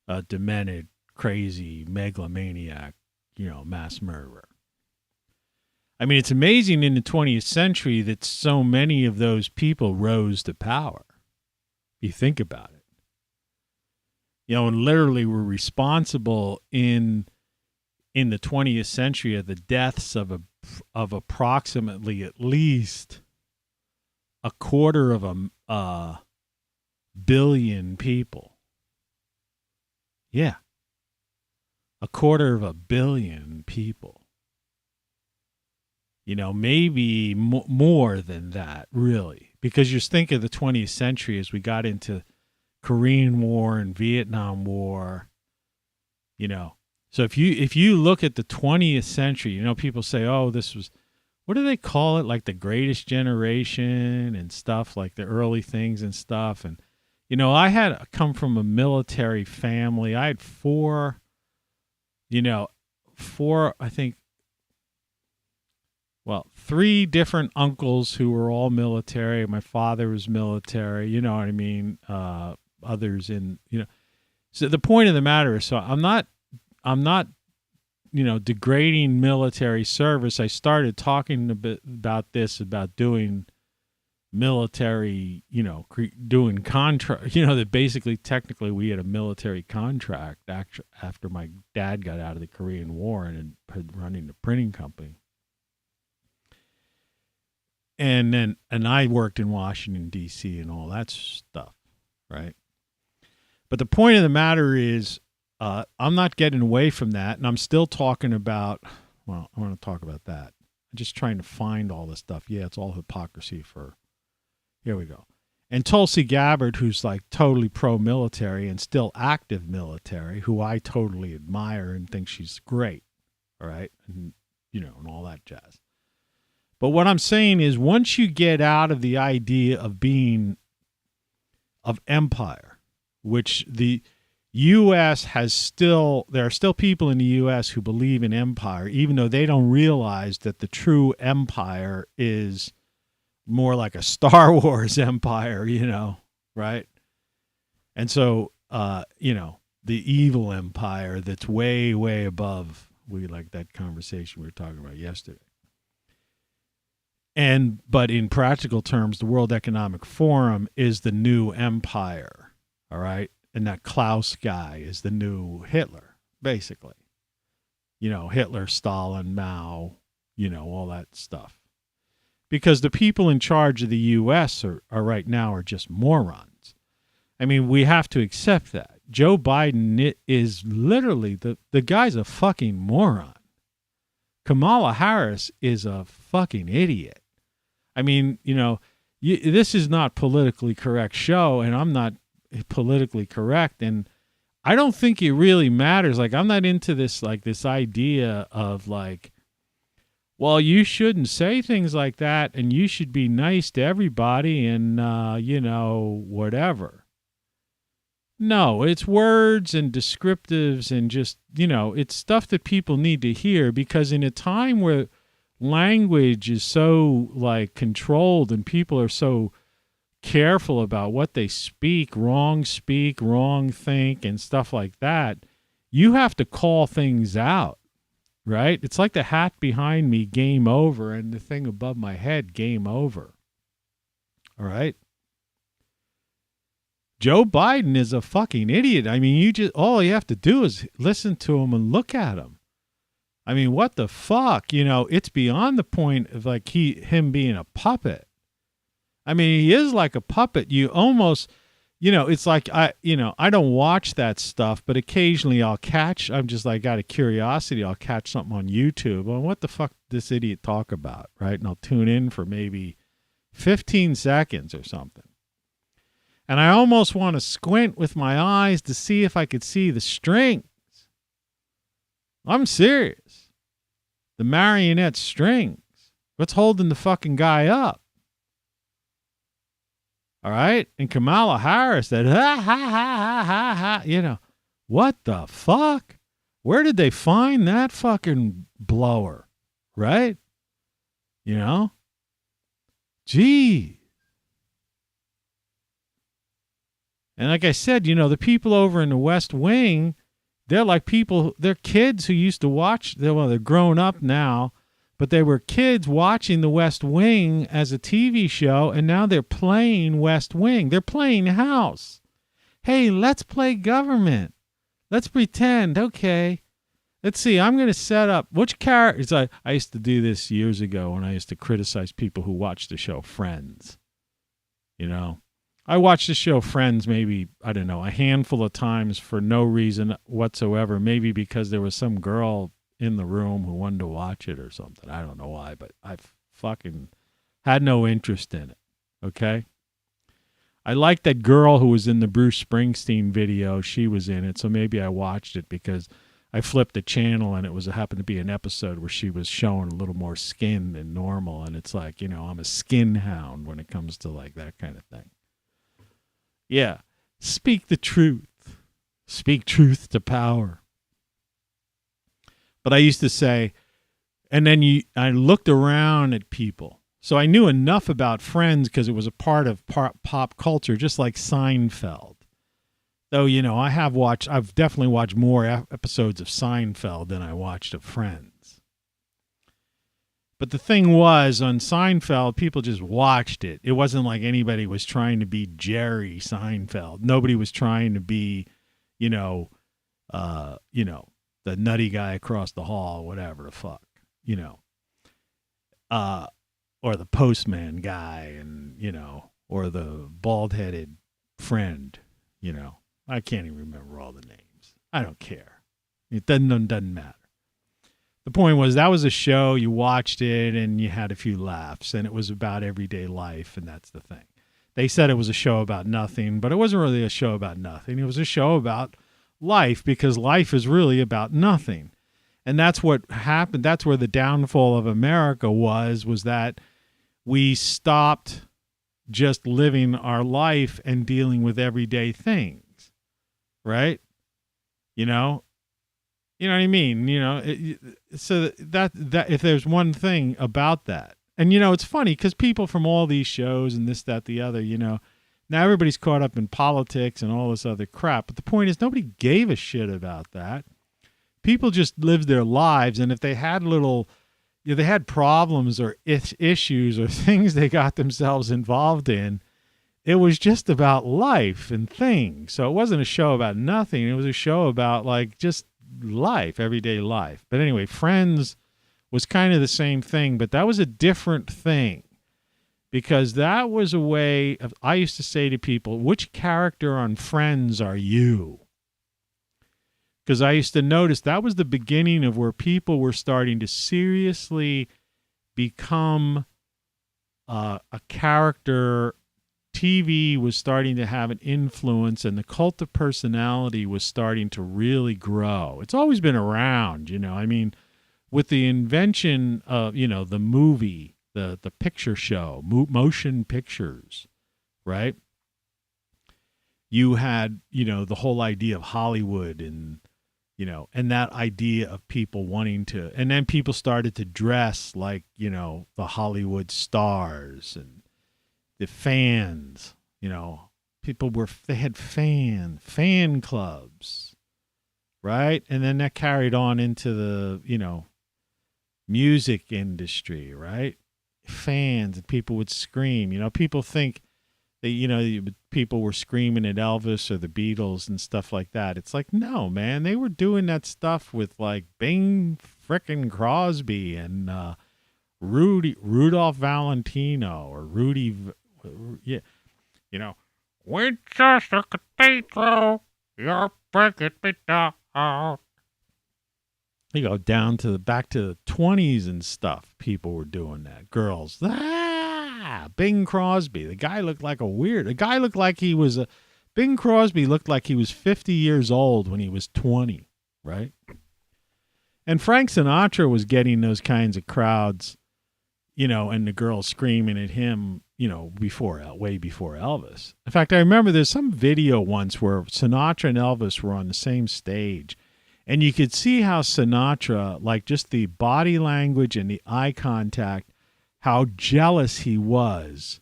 a demented, crazy megalomaniac, mass murderer. I mean, it's amazing in the 20th century that so many of those people rose to power. You think about it. And literally were responsible in the 20th century of the deaths of approximately at least a quarter of a billion people. Yeah. A quarter of a billion people. Maybe more than that, really. Because you think of the 20th century as we got into Korean War and Vietnam War, So if you look at the 20th century, people say, oh, this was, what do they call it? Like the greatest generation and stuff, like the early things and stuff. And, I had come from a military family. I had four, I think, three different uncles who were all military. My father was military, you know what I mean? Others in, So the point of the matter is, so I'm not, degrading military service. I started talking a bit about this, about doing military, doing contract, that basically technically we had a military contract after my dad got out of the Korean War and had running the printing company. And I worked in Washington, D.C. and all that stuff, right? But the point of the matter is, I'm not getting away from that, and I'm still talking about, I want to talk about that. I'm just trying to find all this stuff. Yeah, it's all hypocrisy here we go. And Tulsi Gabbard, who's like totally pro-military and still active military, who I totally admire and think she's great, all right? And, and all that jazz. But what I'm saying is, once you get out of the idea of empire, which the U.S. there are still people in the U.S. who believe in empire, even though they don't realize that the true empire is more like a Star Wars empire, right? And so, the evil empire that's way, way above, like that conversation we were talking about yesterday. But in practical terms, the World Economic Forum is the new empire, all right? And that Klaus guy is the new Hitler, basically. Hitler, Stalin, Mao, all that stuff. Because the people in charge of the U.S. are right now are just morons. I mean, we have to accept that. Joe Biden is literally, the guy's a fucking moron. Kamala Harris is a fucking idiot. I mean, this is not politically correct show, and I'm not politically correct, and I don't think it really matters. Like, I'm not into this, like, this idea of, like, well, you shouldn't say things like that, and you should be nice to everybody, and, whatever. No, it's words and descriptives and just, it's stuff that people need to hear, because in a time where language is so, like, controlled and people are so careful about what they speak, wrong think, and stuff like that, you have to call things out, right? It's like the hat behind me, game over, and the thing above my head, game over. All right? Joe Biden is a fucking idiot. I mean, all you have to do is listen to him and look at him. I mean, what the fuck? It's beyond the point of, like, him being a puppet. I mean, he is like a puppet. You almost, it's like, I don't watch that stuff, but occasionally I'm just like, out of curiosity, I'll catch something on YouTube. Well, what the fuck did this idiot talk about, right? And I'll tune in for maybe 15 seconds or something. And I almost want to squint with my eyes to see if I could see the strings. I'm serious. The marionette strings. What's holding the fucking guy up? All right? And Kamala Harris said, ha, ha, ha, ha, ha, ha. What the fuck? Where did they find that fucking blower? Right? You know? Gee. And like I said, you know, the people over in the West Wing, they're like people, they're kids who used to watch, they're grown up now, but they were kids watching the West Wing as a TV show, and now they're playing West Wing. They're playing house. Hey, let's play government. Let's pretend, okay. Let's see, I'm going to set up, which characters, I used to do this years ago when I used to criticize people who watched the show Friends. You know, I watched the show Friends maybe, I don't know, a handful of times for no reason whatsoever. Maybe because there was some girl in the room who wanted to watch it or something. I don't know why, but I fucking had no interest in it, okay? I liked that girl who was in the Bruce Springsteen video. She was in it, so maybe I watched it because I flipped the channel and it happened to be an episode where she was showing a little more skin than normal, and it's like, you know, I'm a skin hound when it comes to like that kind of thing. Yeah, speak the truth. Speak truth to power. But I used to say, and then I looked around at people. So I knew enough about Friends because it was a part of pop culture, just like Seinfeld. Though, you know, I've definitely watched more episodes of Seinfeld than I watched of Friends. But the thing was, on Seinfeld, people just watched it. It wasn't like anybody was trying to be Jerry Seinfeld. Nobody was trying to be, the nutty guy across the hall, whatever the fuck, you know. Or the postman guy, and, you know, or the bald-headed friend, you know. I can't even remember all the names. I don't care. It doesn't matter. The point was, that was a show, you watched it, and you had a few laughs, and it was about everyday life, and that's the thing. They said it was a show about nothing, but it wasn't really a show about nothing. It was a show about life, because life is really about nothing. And that's what happened. That's where the downfall of America was that we stopped just living our life and dealing with everyday things, right? You know what I mean? You know, so that if there's one thing about that, and you know, it's funny because people from all these shows and this, that, the other, you know, now everybody's caught up in politics and all this other crap. But the point is, nobody gave a shit about that. People just lived their lives, and if they had they had problems or issues or things they got themselves involved in, it was just about life and things. So it wasn't a show about nothing. It was a show about like just life, everyday life. But anyway, Friends was kind of the same thing, but that was a different thing, because that was a way of, I used to say to people, which character on Friends are you? Because I used to notice that was the beginning of where people were starting to seriously become a character. TV was starting to have an influence, and the cult of personality was starting to really grow. It's always been around, you know. I mean, with the invention of, you know, the movie, the picture show, motion pictures, right? You had, you know, the whole idea of Hollywood and, you know, and that idea of people wanting to, and then people started to dress like, you know, the Hollywood stars, and the fans, you know, they had fan clubs, right? And then that carried on into the, you know, music industry, right? Fans, and people would scream, you know, people think that, you know, people were screaming at Elvis or the Beatles and stuff like that. It's like, no, man, they were doing that stuff with like Bing frickin' Crosby and Rudolph Valentino or yeah, you know, Winchester Cathedral, you're breaking me down. You go down to back to the 20s and stuff. People were doing that. Girls, Bing Crosby. The guy looked like Bing Crosby looked like he was 50 years old when he was 20, right? And Frank Sinatra was getting those kinds of crowds, you know, and the girls screaming at him, you know, way before Elvis. In fact, I remember there's some video once where Sinatra and Elvis were on the same stage, And you could see how Sinatra, like just the body language and the eye contact, how jealous he was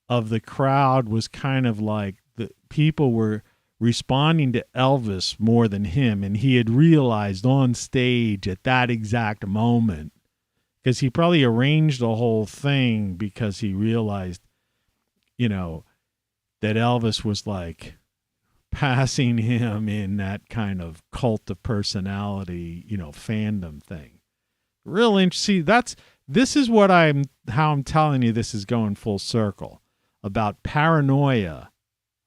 of the crowd, was kind of like the people were responding to Elvis more than him. And he had realized on stage at that exact moment, because he probably arranged the whole thing because he realized, that Elvis was like passing him in that kind of cult of personality, fandom thing. Real interesting. This is how I'm telling you this is going full circle about paranoia,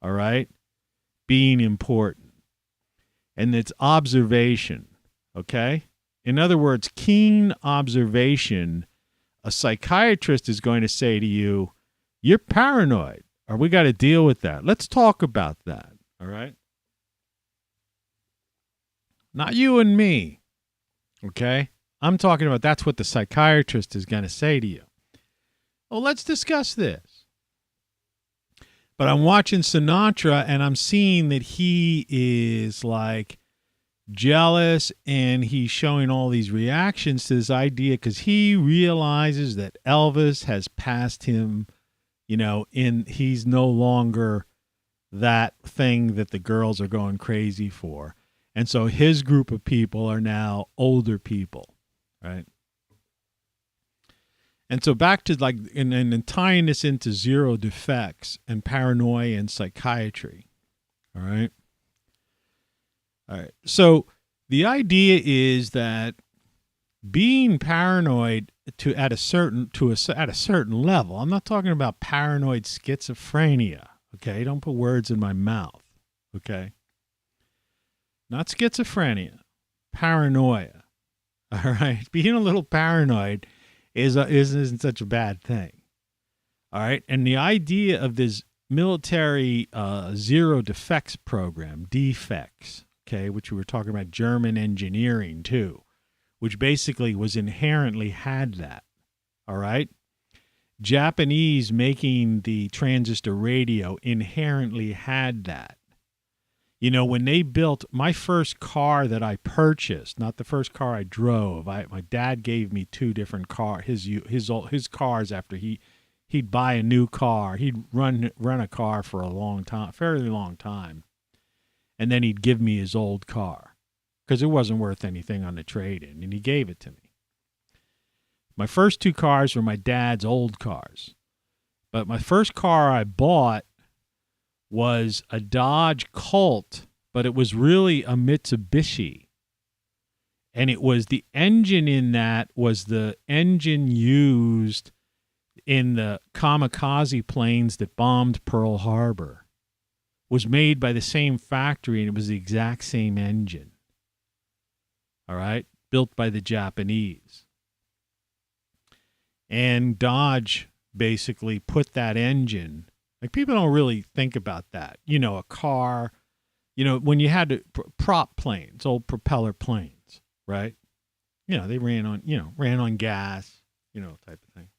all right, being important. And it's observation, okay? In other words, keen observation. A psychiatrist is going to say to you, you're paranoid, or we got to deal with that. Let's talk about that, all right? Not you and me, okay? I'm talking about that's what the psychiatrist is going to say to you. Well, let's discuss this. But I'm watching Sinatra, and I'm seeing that he is like jealous, and he's showing all these reactions to this idea because he realizes that Elvis has passed him, he's no longer that thing that the girls are going crazy for. And so his group of people are now older people, right? And so back to like, and tying this into zero defects and paranoia and psychiatry, all right? All right. So the idea is that being paranoid at a certain level. I'm not talking about paranoid schizophrenia. Okay, don't put words in my mouth. Okay, not schizophrenia, paranoia. All right, being a little paranoid isn't such a bad thing. All right, and the idea of this military zero defects program, defects. Okay, which we were talking about, German engineering too, which basically was inherently had that. All right. Japanese making the transistor radio inherently had that. When they built my first car that I purchased, not the first car I drove, my dad gave me two different cars, his cars after he'd buy a new car. He'd run a car for a long time, fairly long time. And then he'd give me his old car because it wasn't worth anything on the trade-in, and he gave it to me. My first two cars were my dad's old cars. But my first car I bought was a Dodge Colt, but it was really a Mitsubishi. And it was the engine in that was the engine used in the kamikaze planes that bombed Pearl Harbor. Was made by the same factory, and it was the exact same engine. All right? Built by the Japanese. And Dodge basically put that engine, like people don't really think about that. A car, when you had prop planes, old propeller planes, right? They ran on gas, type of thing.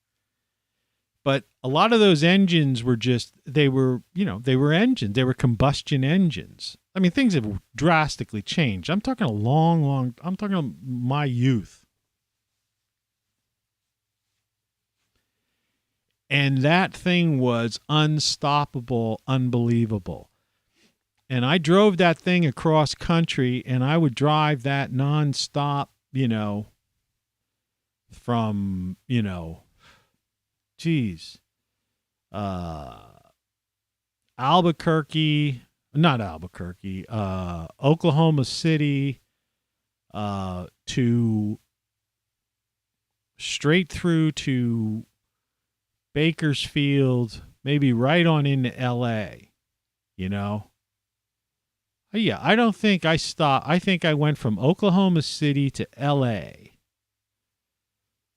But a lot of those engines were they were engines. They were combustion engines. I mean, things have drastically changed. I'm talking I'm talking my youth. And that thing was unstoppable, unbelievable. And I drove that thing across country, and I would drive that nonstop, from, Oklahoma City, to straight through to Bakersfield, maybe right on into L.A., Yeah, I don't think I stopped. I think I went from Oklahoma City to L.A.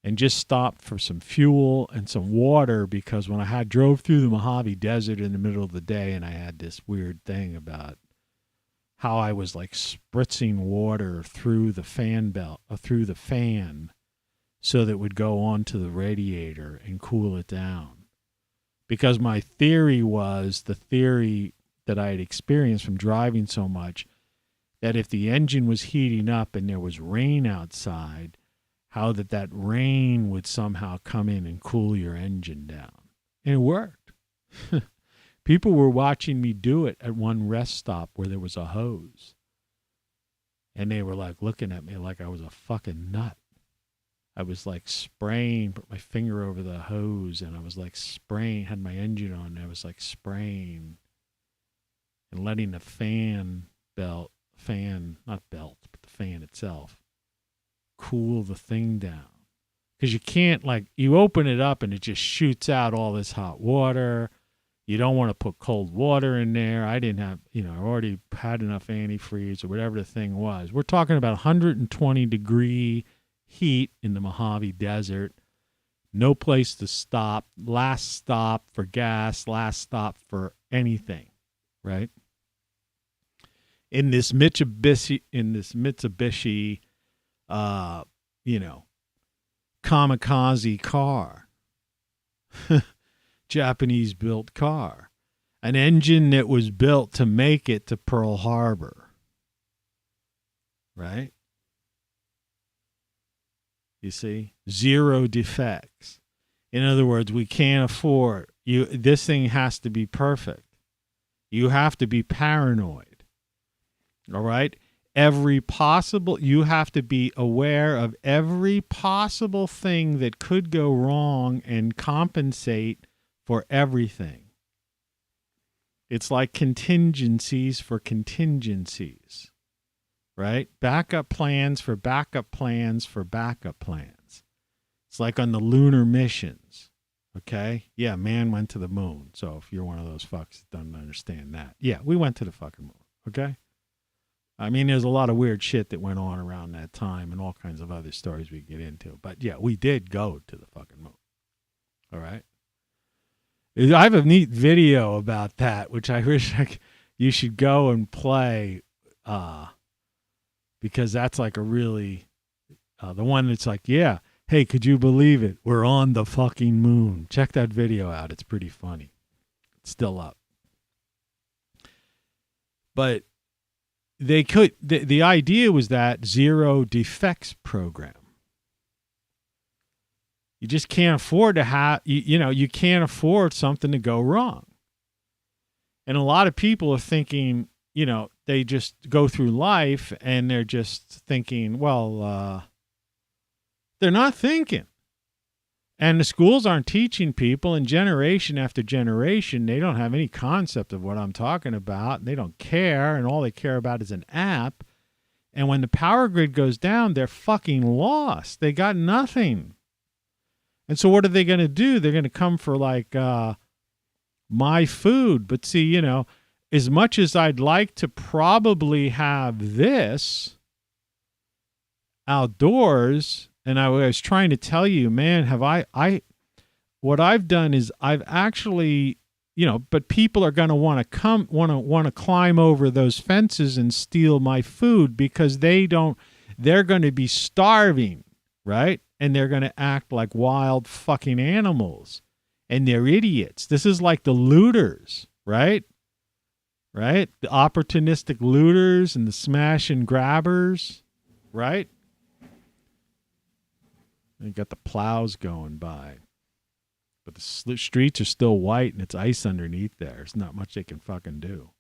and just stopped for some fuel and some water, because when I drove through the Mojave Desert in the middle of the day, and I had this weird thing about how I was like spritzing water through the fan so that it would go onto the radiator and cool it down. Because my theory was, the theory that I had experienced from driving so much, that if the engine was heating up and there was rain outside, how that rain would somehow come in and cool your engine down. And it worked. People were watching me do it at one rest stop where there was a hose. And they were like looking at me like I was a fucking nut. I was like spraying, put my finger over the hose, and I was like spraying, had my engine on, and I was like spraying and letting the not belt, but the fan itself, cool the thing down. Because you can't, like, you open it up and it just shoots out all this hot water. You don't want to put cold water in there. I didn't have, I already had enough antifreeze or whatever the thing was. We're talking about 120 degree heat in the Mojave Desert. No place to stop. Last stop for gas. Last stop for anything, right? In this Mitsubishi, kamikaze car, Japanese built car, an engine that was built to make it to Pearl Harbor, right? You see, 0 defects. In other words, we can't afford this thing has to be perfect. You have to be paranoid. All right? You have to be aware of every possible thing that could go wrong and compensate for everything. It's like contingencies for contingencies, right? Backup plans for backup plans for backup plans. It's like on the lunar missions, okay? Yeah, man went to the moon. So if you're one of those fucks that don't understand that. Yeah, we went to the fucking moon, okay? I mean, there's a lot of weird shit that went on around that time and all kinds of other stories we get into. But yeah, we did go to the fucking moon. All right? I have a neat video about that, which I wish you should go and play because that's like a really, the one that's like, yeah, hey, could you believe it? We're on the fucking moon. Check that video out. It's pretty funny. It's still up. But the idea was that 0 defects program. You just can't afford to have, you can't afford something to go wrong. And a lot of people are thinking, they just go through life and they're just thinking, well, they're not thinking. And the schools aren't teaching people, and generation after generation, they don't have any concept of what I'm talking about. They don't care, and all they care about is an app. And when the power grid goes down, they're fucking lost. They got nothing. And so what are they going to do? They're going to come for like my food. But see, as much as I'd like to probably have this outdoors, and I was trying to tell you, man, what I've done is I've actually, but people are going to want to climb over those fences and steal my food because they're going to be starving, right? And they're going to act like wild fucking animals, and they're idiots. This is like the looters, right? Right? The opportunistic looters and the smash and grabbers, right? You got the plows going by. But the streets are still white and it's ice underneath there. There's not much they can fucking do.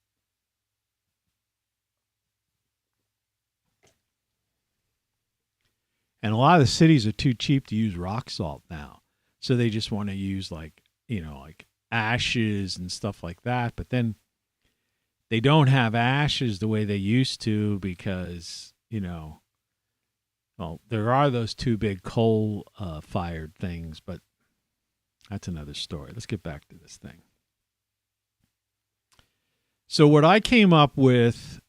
And a lot of the cities are too cheap to use rock salt now. So they just want to use like ashes and stuff like that. But then they don't have ashes the way they used to because, well, there are those 2 big coal-fired things, but that's another story. Let's get back to this thing. So what I came up with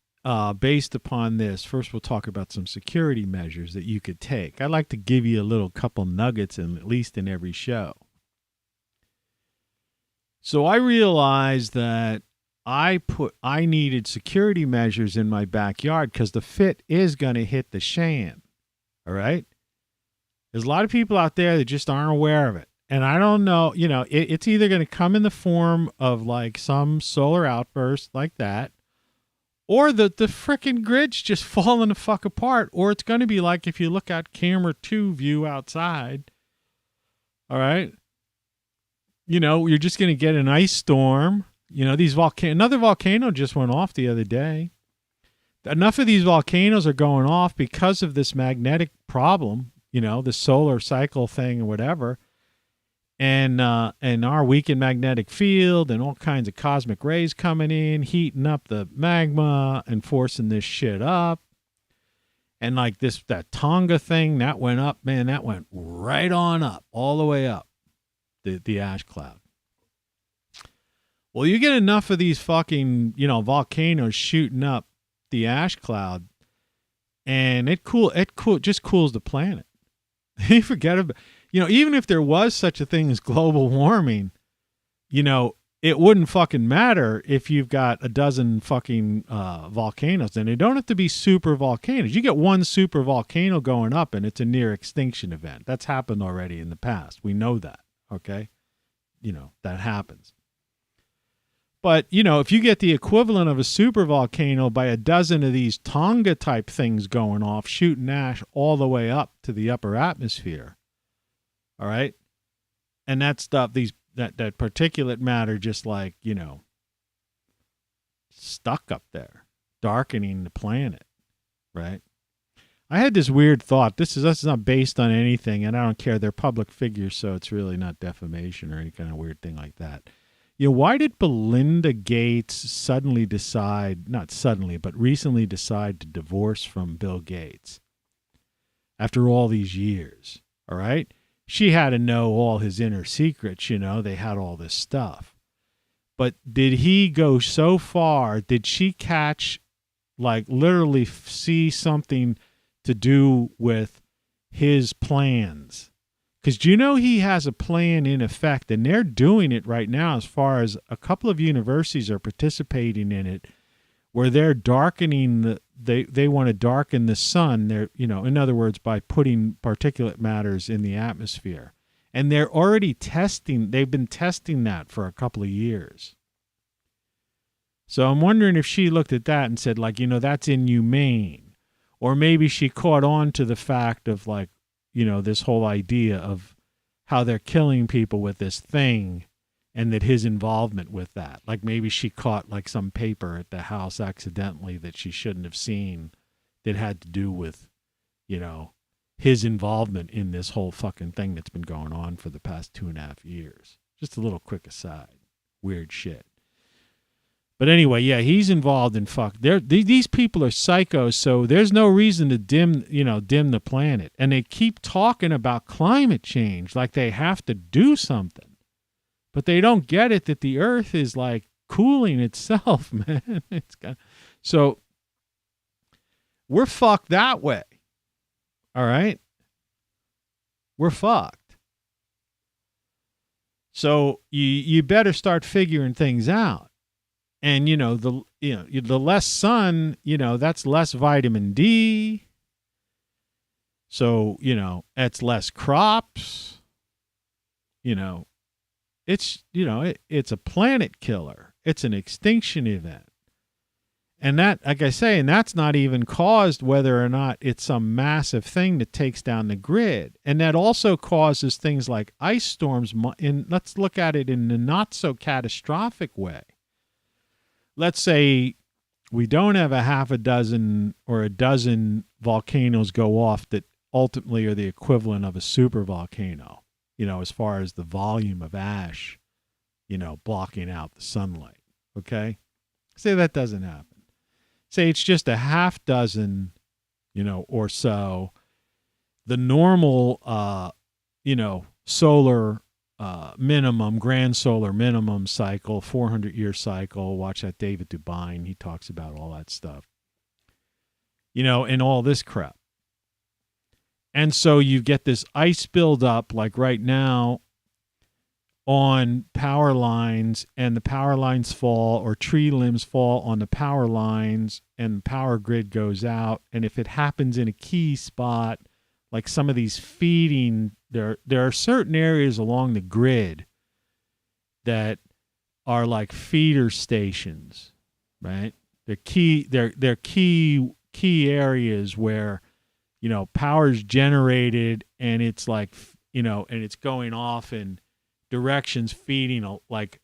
based upon this, first we'll talk about some security measures that you could take. I'd like to give you a little couple nuggets at least in every show. So I realized that I needed security measures in my backyard because the fit is going to hit the shan. All right. There's a lot of people out there that just aren't aware of it. And I don't know, it's either going to come in the form of like some solar outburst like that, or the frickin' grid's just falling the fuck apart, or it's going to be like if you look at camera 2 view outside, all right, you know, you're just going to get an ice storm. You know, another volcano just went off the other day. Enough of these volcanoes are going off because of this magnetic problem, you know, the solar cycle thing or whatever. And our weakened magnetic field and all kinds of cosmic rays coming in, heating up the magma and forcing this shit up. And like that Tonga thing, that went up, man, that went right on up, all the way up, the ash cloud. Well, you get enough of these fucking, you know, volcanoes shooting up the ash cloud, and it just cools the planet. You forget about, you know, even if there was such a thing as global warming, you know, it wouldn't fucking matter if you've got a dozen fucking volcanoes, and they don't have to be super volcanoes. You get one super volcano going up and it's a near extinction event. That's happened already in the past. We know that. Okay. You know, that happens. But, you know, if you get the equivalent of a super volcano by a dozen of these Tonga type things going off, shooting ash all the way up to the upper atmosphere. All right. And that stuff, that particulate matter just like, you know, stuck up there, darkening the planet. Right. I had this weird thought. This is not based on anything, and I don't care. They're public figures, so it's really not defamation or any kind of weird thing like that. You know, why did Belinda Gates recently decide to divorce from Bill Gates after all these years? All right. She had to know all his inner secrets. You know, they had all this stuff. But did he go so far? Did she catch, like, literally see something to do with his plans? Because do you know he has a plan in effect, and they're doing it right now as far as a couple of universities are participating in it, where they're darkening they want to darken the sun. They're, you know, in other words, by putting particulate matters in the atmosphere. And they're already they've been testing that for a couple of years. So I'm wondering if she looked at that and said, like, you know, that's inhumane. Or maybe she caught on to the fact of, like, you know, this whole idea of how they're killing people with this thing, and that his involvement with that. Like maybe she caught like some paper at the house accidentally that she shouldn't have seen that had to do with, you know, his involvement in this whole fucking thing that's been going on for the past 2.5 years. Just a little quick aside. Weird shit. But anyway, yeah, he's involved in these people are psychos, so there's no reason to dim the planet. And they keep talking about climate change like they have to do something. But they don't get it that the earth is like cooling itself, man. So we're fucked that way. All right? We're fucked. So you better start figuring things out. And, you know, the less sun, you know, that's less vitamin D. So, you know, it's less crops. You know, it's a planet killer. It's an extinction event. And that, like I say, and that's not even caused whether or not it's some massive thing that takes down the grid. And that also causes things like ice storms. Let's look at it in a not so catastrophic way. Let's say we don't have a half a dozen or a dozen volcanoes go off that ultimately are the equivalent of a super volcano, you know, as far as the volume of ash, you know, blocking out the sunlight. Okay. Say that doesn't happen. Say it's just a half dozen, you know, or so. The normal, you know, solar minimum, grand solar minimum cycle, 400-year cycle. Watch that David Dubine. He talks about all that stuff. You know, and all this crap. And so you get this ice buildup, like right now, on power lines, and the power lines fall, or tree limbs fall on the power lines, and the power grid goes out. And if it happens in a key spot, like some of these feeding, there are certain areas along the grid that are like feeder stations, right? They're key areas where, power's generated and it's like, and it's going off in directions feeding like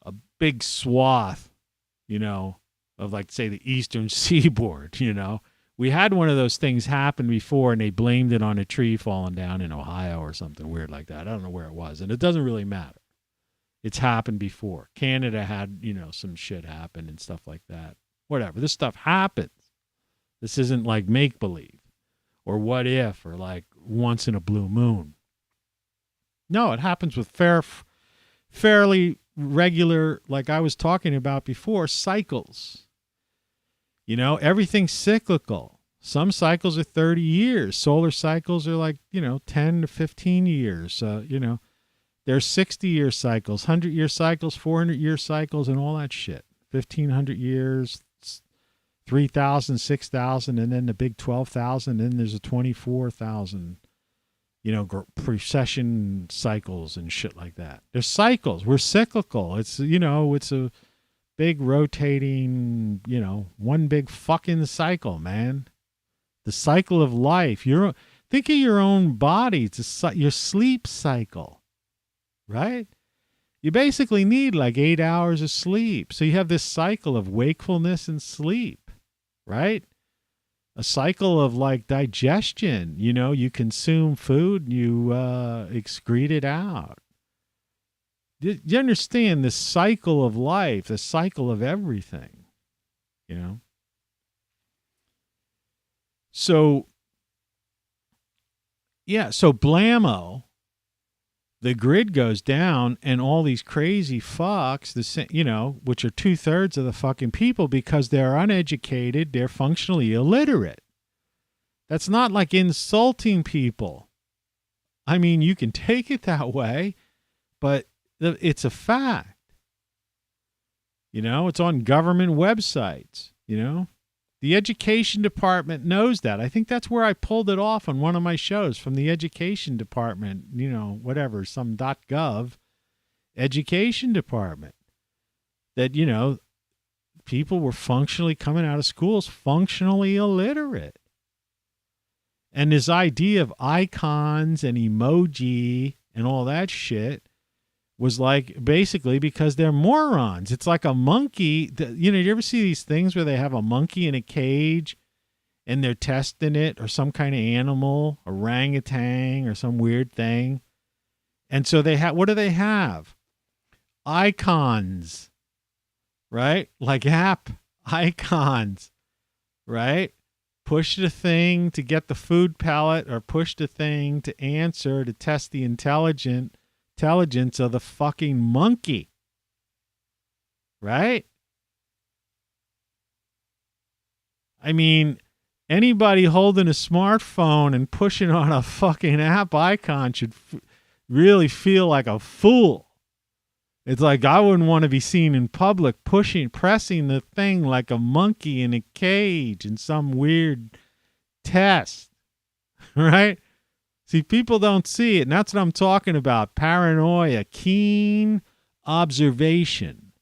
a big swath, of like, say, the eastern seaboard. We had one of those things happen before and they blamed it on a tree falling down in Ohio or something weird like that. I don't know where it was, and it doesn't really matter. It's happened before. Canada had, some shit happen and stuff like that. Whatever. This stuff happens. This isn't like make-believe or what if or like once in a blue moon. No, it happens with fairly regular, like I was talking about before, cycles. Everything's cyclical. Some cycles are 30 years. Solar cycles are like, 10 to 15 years. There's 60-year cycles, 100-year cycles, 400-year cycles, and all that shit. 1,500 years, 3,000, 6,000, and then the big 12,000. Then there's a 24,000, precession cycles and shit like that. There's cycles. We're cyclical. It's, it's a big rotating, one big fucking cycle, man. The cycle of life. Think of your own body. It's your sleep cycle. Right? You basically need like 8 hours of sleep. So you have this cycle of wakefulness and sleep, right? A cycle of like digestion. You consume food and you excrete it out. You understand the cycle of life, the cycle of everything, So, yeah, so blammo. The grid goes down and all these crazy fucks, which are 2/3 of the fucking people because they're uneducated, they're functionally illiterate. That's not like insulting people. I mean, you can take it that way, but it's a fact. It's on government websites, The education department knows that. I think that's where I pulled it off on one of my shows from the education department, whatever, some .gov education department. That, people were functionally coming out of schools functionally illiterate. And this idea of icons and emoji and all that shit was like basically because they're morons. It's like a monkey. You ever see these things where they have a monkey in a cage and they're testing it or some kind of animal, orangutan or some weird thing. And so they have, what do they have? Icons, right? Like app icons, right? Push the thing to get the food palette or push the thing to answer to test the intelligence of the fucking monkey. Right? I mean, anybody holding a smartphone and pushing on a fucking app icon should really feel like a fool. It's like I wouldn't want to be seen in public pressing the thing like a monkey in a cage in some weird test. Right? See, people don't see it, and that's what I'm talking about. Paranoia, keen observation,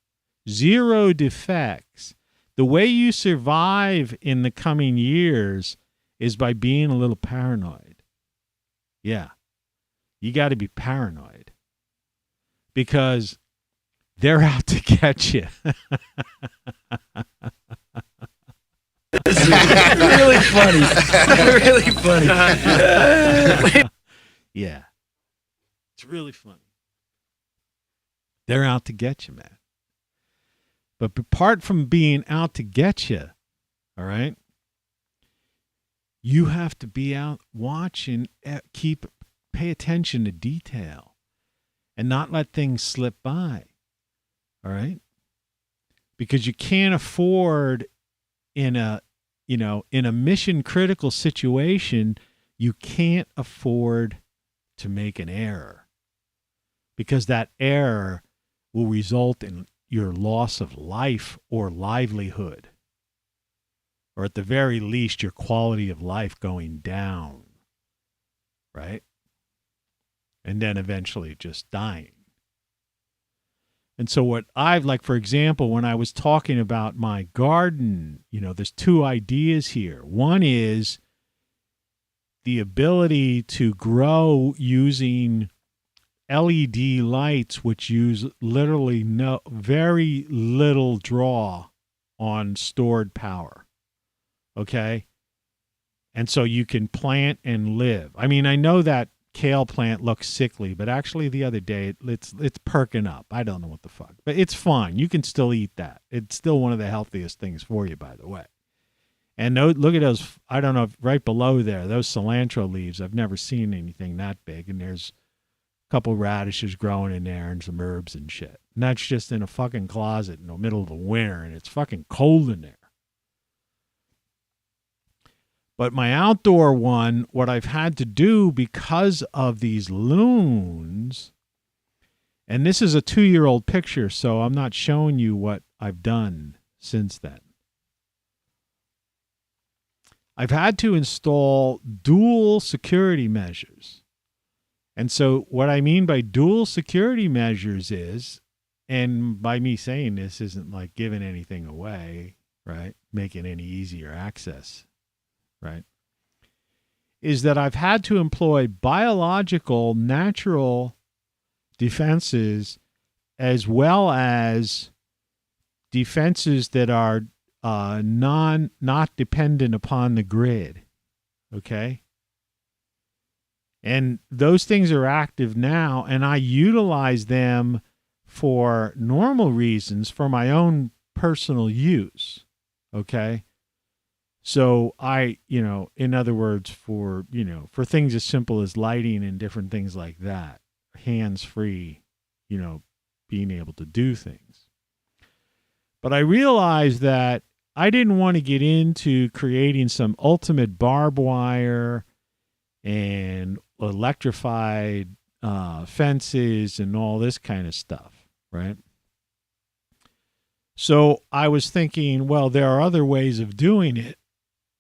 zero defects. The way you survive in the coming years is by being a little paranoid. Yeah. You got to be paranoid because they're out to get you. Really funny. Really funny. Yeah. It's really funny. They're out to get you, man. But apart from being out to get you, all right, you have to be out watching, pay attention to detail and not let things slip by. All right? Because you can't afford in a mission critical situation, you can't afford to make an error. Because that error will result in your loss of life or livelihood. Or at the very least, your quality of life going down. Right? And then eventually just dying. And so what I've, like, for example, when I was talking about my garden, there's two ideas here. One is the ability to grow using LED lights, which use literally very little draw on stored power. Okay? And so you can plant and live. I mean, I know that kale plant looks sickly, but actually the other day it's perking up. I don't know what the fuck, but it's fine. You can still eat that. It's still one of the healthiest things for you, by the way. And look at those, I don't know, right below there, those cilantro leaves. I've never seen anything that big. And there's a couple radishes growing in there and some herbs and shit. And that's just in a fucking closet in the middle of the winter, and it's fucking cold in there. But my outdoor one, what I've had to do because of these loons, and this is a 2-year-old picture, so I'm not showing you what I've done since then. I've had to install dual security measures. And so what I mean by dual security measures is, and by me saying this isn't like giving anything away, right? Making any easier access, right? Is that I've had to employ biological, natural defenses as well as defenses that are not dependent upon the grid. Okay? And those things are active now, and I utilize them for normal reasons for my own personal use. Okay? So I, in other words, for things as simple as lighting and different things like that, hands-free, being able to do things. But I realized that I didn't want to get into creating some ultimate barbed wire and electrified fences and all this kind of stuff, right? So I was thinking, well, there are other ways of doing it.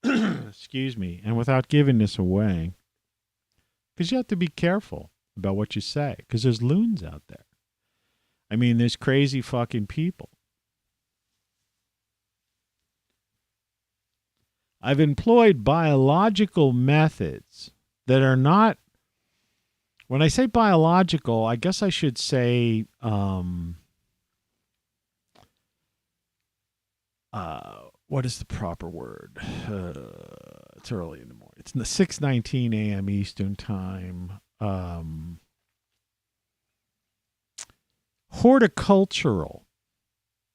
Excuse me. And without giving this away, because you have to be careful about what you say, because there's loons out there. I mean, there's crazy fucking people. I've employed biological methods that are not, when I say biological, I guess I should say, what is the proper word? It's early in the morning. It's 6:19 a.m. Eastern time. Horticultural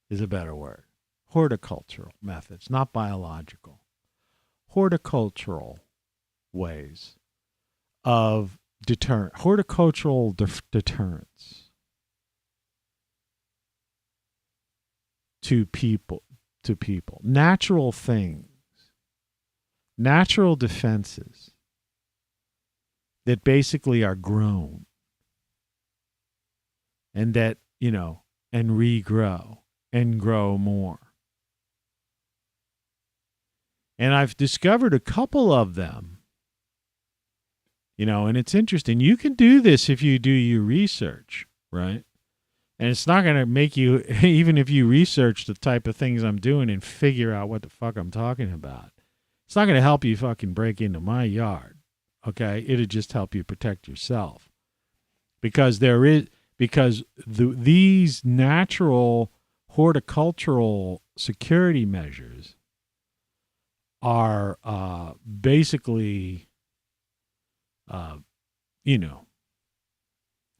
is a better word. Horticultural methods, not biological. Horticultural ways of horticultural deterrence to people. Natural things, natural defenses that basically are grown and that, and regrow and grow more. And I've discovered a couple of them, and it's interesting. You can do this if you do your research, right? And it's not going to make you, even if you research the type of things I'm doing and figure out what the fuck I'm talking about, it's not going to help you fucking break into my yard, okay? It'll just help you protect yourself. Because these natural horticultural security measures are basically,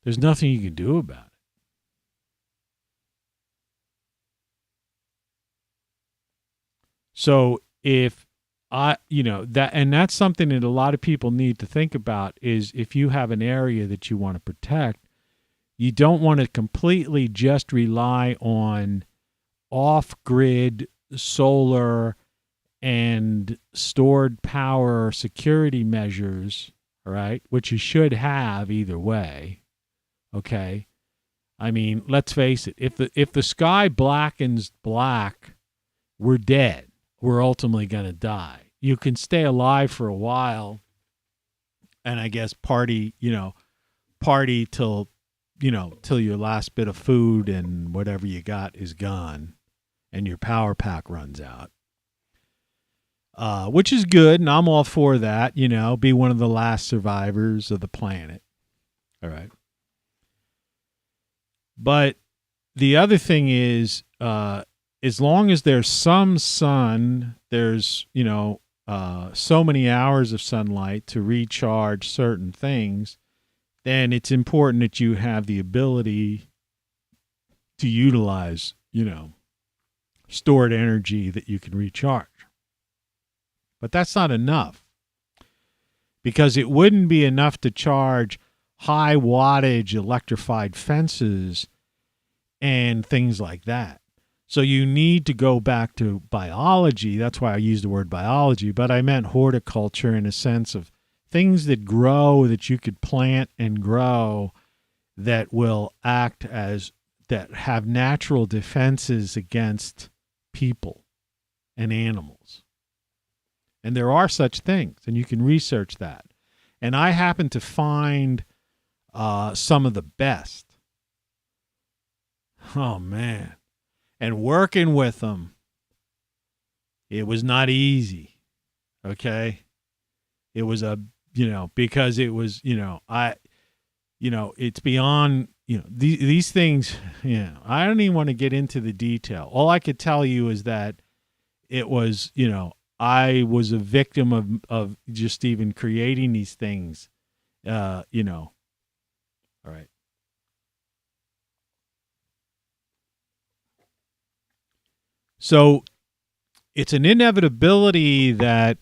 there's nothing you can do about it. So if that's something that a lot of people need to think about is if you have an area that you want to protect, you don't want to completely just rely on off-grid solar and stored power security measures, all right, which you should have either way, okay? I mean, let's face it, if the sky blackens black, we're dead. We're ultimately going to die. You can stay alive for a while and I guess party till till your last bit of food and whatever you got is gone and your power pack runs out. Which is good, and I'm all for that, be one of the last survivors of the planet. All right. But the other thing is, as long as there's some sun, there's, so many hours of sunlight to recharge certain things, then it's important that you have the ability to utilize, stored energy that you can recharge. But that's not enough, because it wouldn't be enough to charge high wattage electrified fences and things like that. So you need to go back to biology. That's why I used the word biology, but I meant horticulture in a sense of things that grow, that you could plant and grow, that will act as, that have natural defenses against people and animals. And there are such things, and you can research that. And I happen to find some of the best. Oh, man. And working with them, it was not easy. Okay? It was because it was, it's beyond, these things, I don't even want to get into the detail. All I could tell you is that it was, I was a victim of just even creating these things, All right. So it's an inevitability that,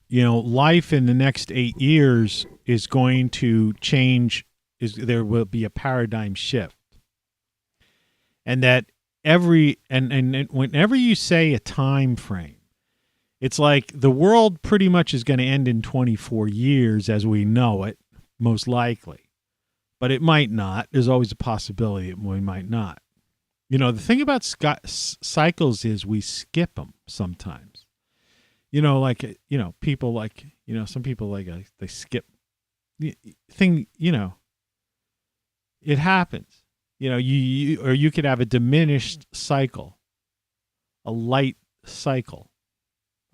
life in the next 8 years is going to change, there will be a paradigm shift. And that and whenever you say a time frame, it's like the world pretty much is going to end in 24 years as we know it, most likely. But it might not. There's always a possibility that we might not. The thing about cycles is we skip them sometimes. People like, some people like they skip thing, it happens. You could have a diminished cycle, a light cycle.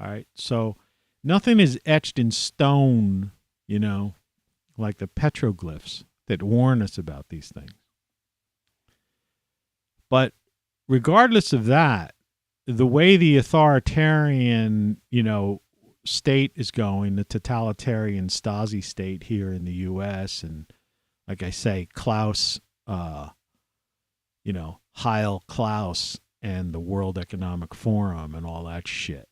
All right. So nothing is etched in stone, like the petroglyphs that warn us about these things. But regardless of that, the way the authoritarian, state is going, the totalitarian Stasi state here in the U.S., and like I say, Klaus, Heil Klaus and the World Economic Forum and all that shit.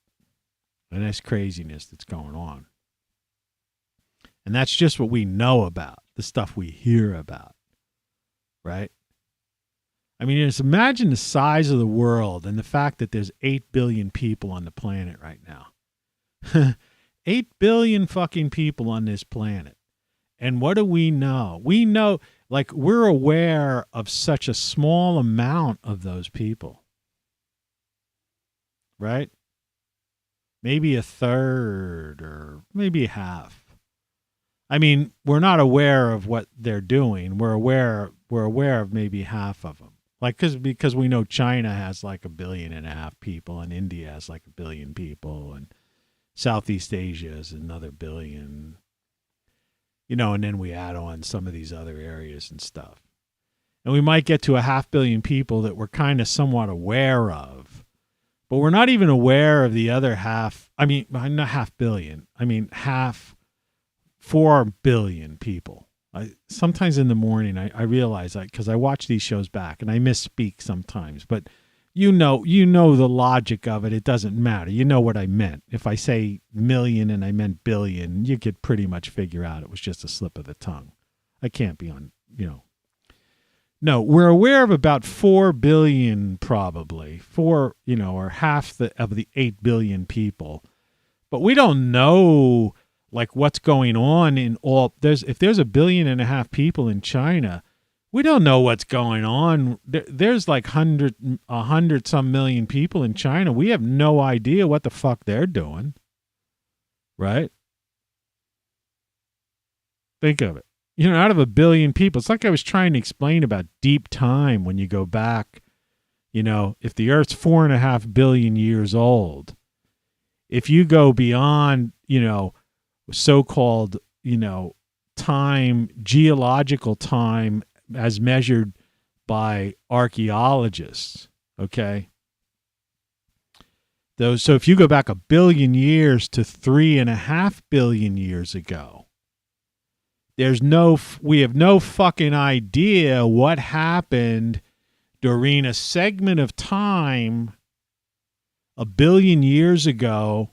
And that's craziness that's going on. And that's just what we know about, the stuff we hear about, right? I mean, just imagine the size of the world and the fact that there's 8 billion people on the planet right now. 8 billion fucking people on this planet. And what do we know? We know, we're aware of such a small amount of those people. Right? Maybe a third or maybe half. I mean, we're not aware of what they're doing. We're aware of maybe half of them. Because we know China has 1.5 billion people, and India has 1 billion people, and Southeast Asia is another billion, and then we add on some of these other areas and stuff. And we might get to 500 million people that we're kind of somewhat aware of, but we're not even aware of the other half. I mean, not 500 million. I mean, 4 billion people. Sometimes in the morning, I realize because I watch these shows back and I misspeak sometimes, but you know the logic of it. It doesn't matter. You know what I meant. If I say million and I meant billion, you could pretty much figure out it was just a slip of the tongue. I can't be on, No, we're aware of about 4 billion probably, or half of the 8 billion people, but we don't know what's going on in all. If there's 1.5 billion people in China, we don't know what's going on. There's 100 some million people in China. We have no idea what the fuck they're doing. Right? Think of it. out of a billion people. It's like I was trying to explain about deep time when you go back, if the Earth's 4.5 billion years old, if you go beyond, so-called, time, geological time as measured by archaeologists, okay? So if you go back 1 billion years to 3.5 billion years ago, we have no fucking idea what happened during a segment of time 1 billion years ago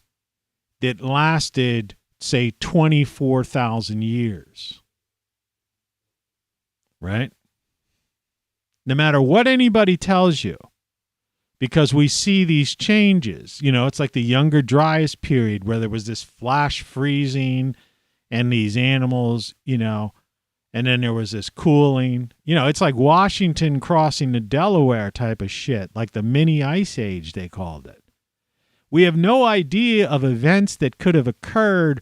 that lasted, say, 24,000 years. Right? No matter what anybody tells you, because we see these changes. It's like the Younger Dryas period where there was this flash freezing and these animals, and then there was this cooling. It's like Washington crossing the Delaware type of shit, like the mini ice age, they called it. We have no idea of events that could have occurred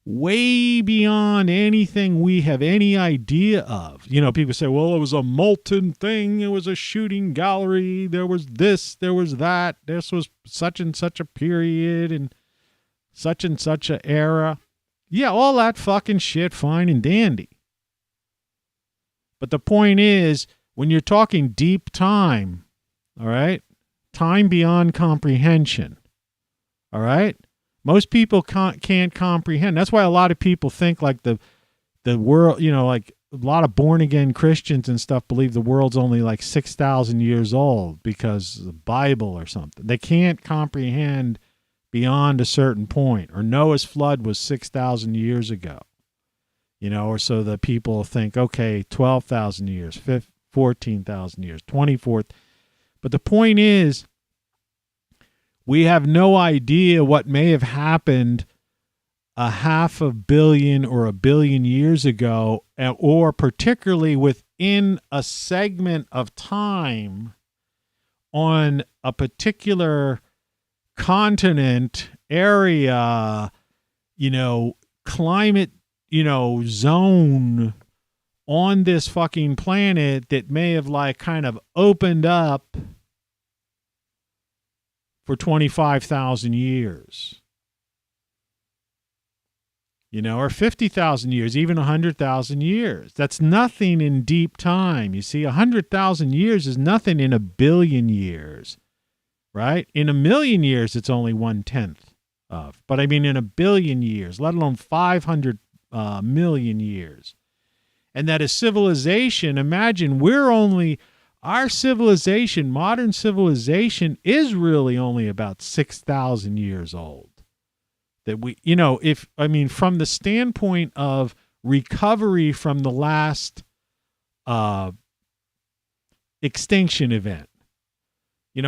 way beyond anything we have any idea of. People say, well, it was a molten thing. It was a shooting gallery. There was this, there was that. This was such and such a period and such an era. Yeah, all that fucking shit, fine and dandy. But the point is, when you're talking deep time, all right, time beyond comprehension, all right, most people can't comprehend. That's why a lot of people think like the world, like a lot of born-again Christians and stuff believe the world's only like 6,000 years old because of the Bible or something. They can't comprehend beyond a certain point, or Noah's flood was 6,000 years ago, or so the people think, okay, 12,000 years, 14,000 years, 24. But the point is, we have no idea what may have happened 500 million or 1 billion years ago, or particularly within a segment of time on a particular continent, area, climate, zone on this fucking planet that may have like kind of opened up for 25,000 years. Or 50,000 years, even 100,000 years. That's nothing in deep time. You see, 100,000 years is nothing in 1 billion years. Right? In 1 million years, it's only 1/10 of. But I mean, in 1 billion years, let alone 500 million years. And that a civilization, imagine our civilization, modern civilization, is really only about 6,000 years old. That from the standpoint of recovery from the last extinction event.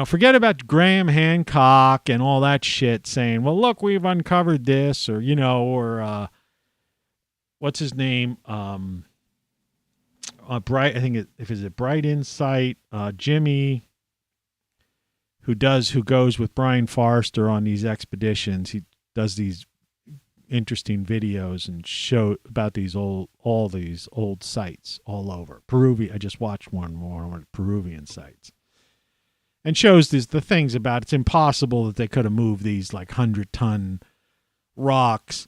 Forget about Graham Hancock and all that shit saying, well, look, we've uncovered this, or, what's his name? Bright, I think is it Bright Insight, Jimmy, who goes with Brian Forrester on these expeditions. He does these interesting videos and show about all these old sites all over. Peruvian, I just watched one more on Peruvian sites. And shows the things about it's impossible that they could have moved these like 100-ton rocks,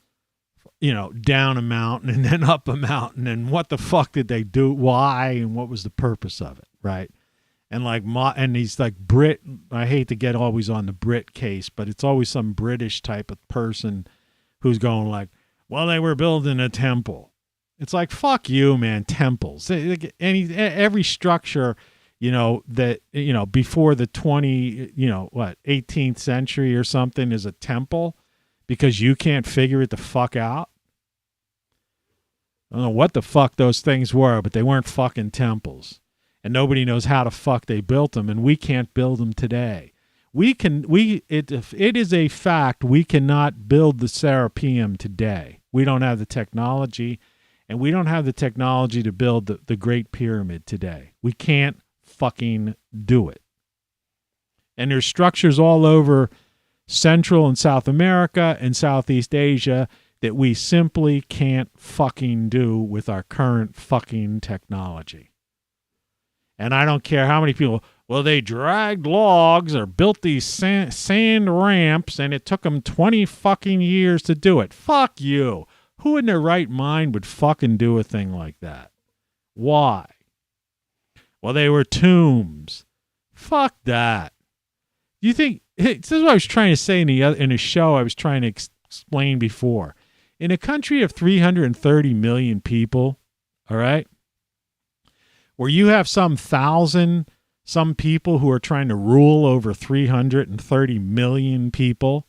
down a mountain and then up a mountain. And what the fuck did they do? Why? And what was the purpose of it? Right. And and he's like Brit. I hate to get always on the Brit case, but it's always some British type of person who's going like, well, they were building a temple. It's like, fuck you, man. Temples. Every structure, that, before the 18th century or something is a temple because you can't figure it the fuck out. I don't know what the fuck those things were, but they weren't fucking temples. And nobody knows how the fuck they built them, and we can't build them today. It is a fact we cannot build the Serapeum today. We don't have the technology, and we don't have the technology to build the Great Pyramid today. We can't fucking do it. And there's structures all over Central and South America and Southeast Asia that we simply can't fucking do with our current fucking technology. And I don't care how many people, well, they dragged logs or built these sand ramps and it took them 20 fucking years to do it. Fuck you. Who in their right mind would fucking do a thing like that? Why? Well, they were tombs. Fuck that. You think, this is what I was trying to say in a show I was trying to explain before. In a country of 330 million people, all right, where you have some people who are trying to rule over 330 million people,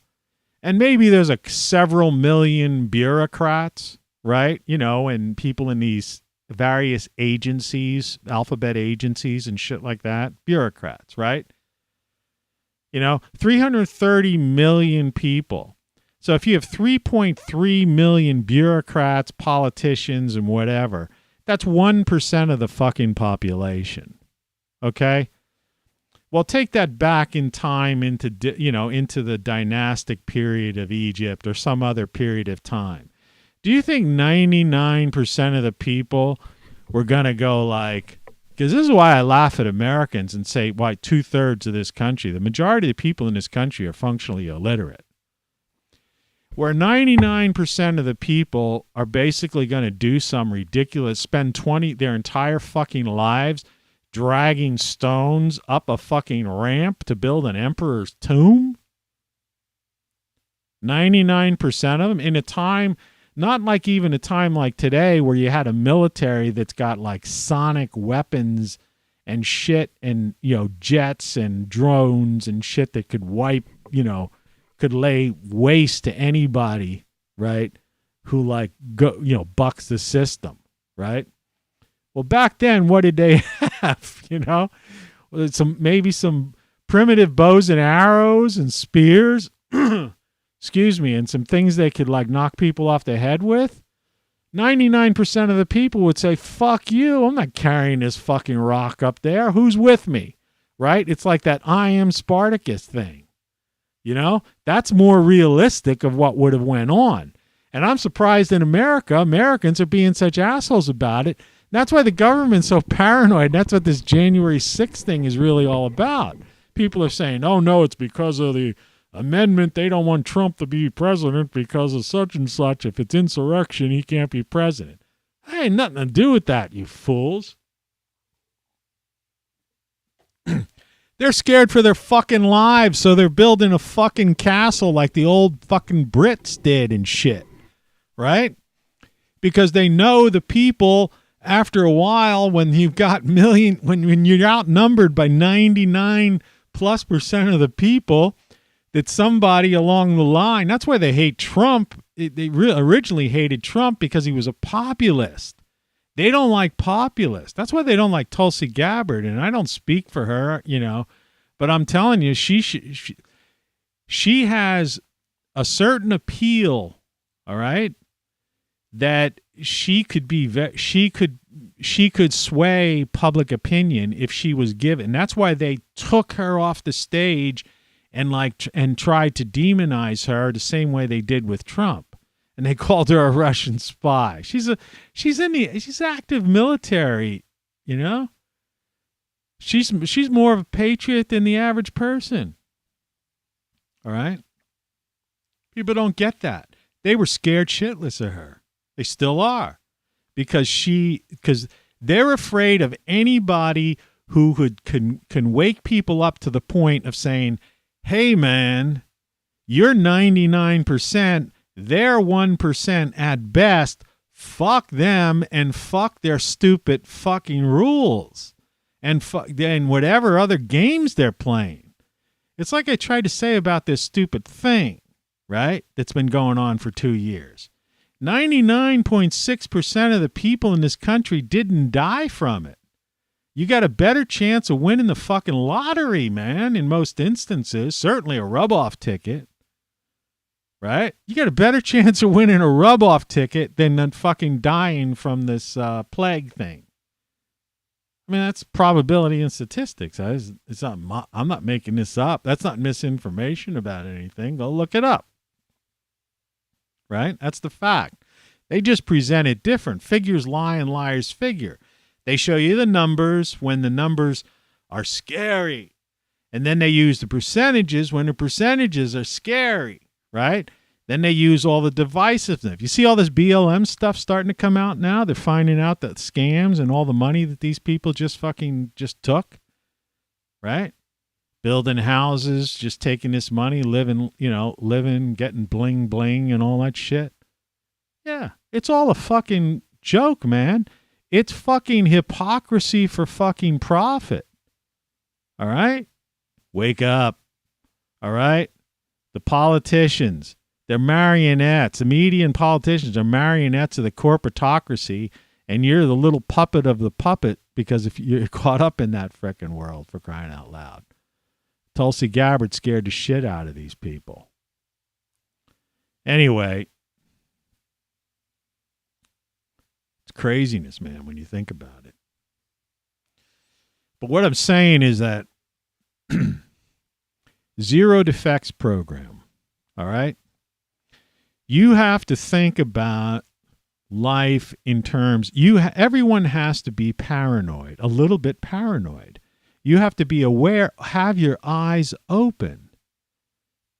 and maybe there's several million bureaucrats, right? You know, and people in these various agencies, alphabet agencies and shit like that, bureaucrats, right? You know, 330 million people. So if you have 3.3 million bureaucrats, politicians, and whatever, that's 1% of the fucking population. Okay? Well, take that back in time into the dynastic period of Egypt or some other period of time. Do you think 99% of the people were going to go like, because this is why I laugh at Americans and say why 2/3 of this country, the majority of the people in this country are functionally illiterate. Where 99% of the people are basically going to do some ridiculous, spend their entire fucking lives dragging stones up a fucking ramp to build an emperor's tomb? 99% of them in a time, not like even a time like today where you had a military that's got like sonic weapons and shit and, you know, jets and drones and shit that could wipe, you know, could lay waste to anybody, right, who like go, you know, bucks the system, right? Well, back then, what did they have? You know, maybe some primitive bows and arrows and spears, excuse me, and some things they could like knock people off the head with. 99% of the people would say, "Fuck you! I'm not carrying this fucking rock up there. Who's with me?" Right? It's like that "I am Spartacus" thing. You know, that's more realistic of what would have went on. And I'm surprised in America, Americans are being such assholes about it. That's why the government's so paranoid. That's what this January 6th thing is really all about. People are saying, oh, no, it's because of the amendment. They don't want Trump to be president because of such and such. If it's insurrection, he can't be president. That ain't nothing to do with that, you fools. They're scared for their fucking lives, so they're building a fucking castle like the old fucking Brits did and shit, right? Because they know the people, after a while, when you've got when you're outnumbered by 99+% of the people, that somebody along the line, that's why they hate Trump. They originally hated Trump because he was a populist. They don't like populists. That's why they don't like Tulsi Gabbard, and I don't speak for her, you know, but I'm telling you, she has a certain appeal, all right, that she could sway public opinion if she was given. That's why they took her off the stage and tried to demonize her the same way they did with Trump. And they called her a Russian spy. She's active military, you know. She's more of a patriot than the average person. All right? People don't get that. They were scared shitless of her. They still are. Because they're afraid of anybody who can wake people up to the point of saying, "Hey man, you're 99%, they're 1% at best. Fuck them and fuck their stupid fucking rules and whatever other games they're playing." It's like I tried to say about this stupid thing, right? That's been going on for 2 years. 99.6% of the people in this country didn't die from it. You got a better chance of winning the fucking lottery, man, in most instances. Certainly a rub-off ticket. Right? You got a better chance of winning a rub-off ticket than fucking dying from this plague thing. I mean, that's probability and statistics. I'm not making this up. That's not misinformation about anything. Go look it up. right? That's the fact. They just present it different. Figures lie and liars figure. They show you the numbers when the numbers are scary. And then they use the percentages when the percentages are scary, right? Then they use all the divisiveness. You see all this BLM stuff starting to come out now? They're finding out that scams and all the money that these people just took, right? Building houses, just taking this money, living, getting bling bling and all that shit. Yeah, it's all a fucking joke, man. It's fucking hypocrisy for fucking profit. All right? Wake up. All right? The politicians, they're marionettes. The media and politicians are marionettes of the corporatocracy, and you're the little puppet of the puppet because if you're caught up in that frickin' world, for crying out loud. Tulsi Gabbard scared the shit out of these people. Anyway, it's craziness, man, when you think about it. But what I'm saying is that zero defects program, all right? You have to think about life in terms, everyone has to be paranoid, a little bit paranoid. You have to be aware, have your eyes open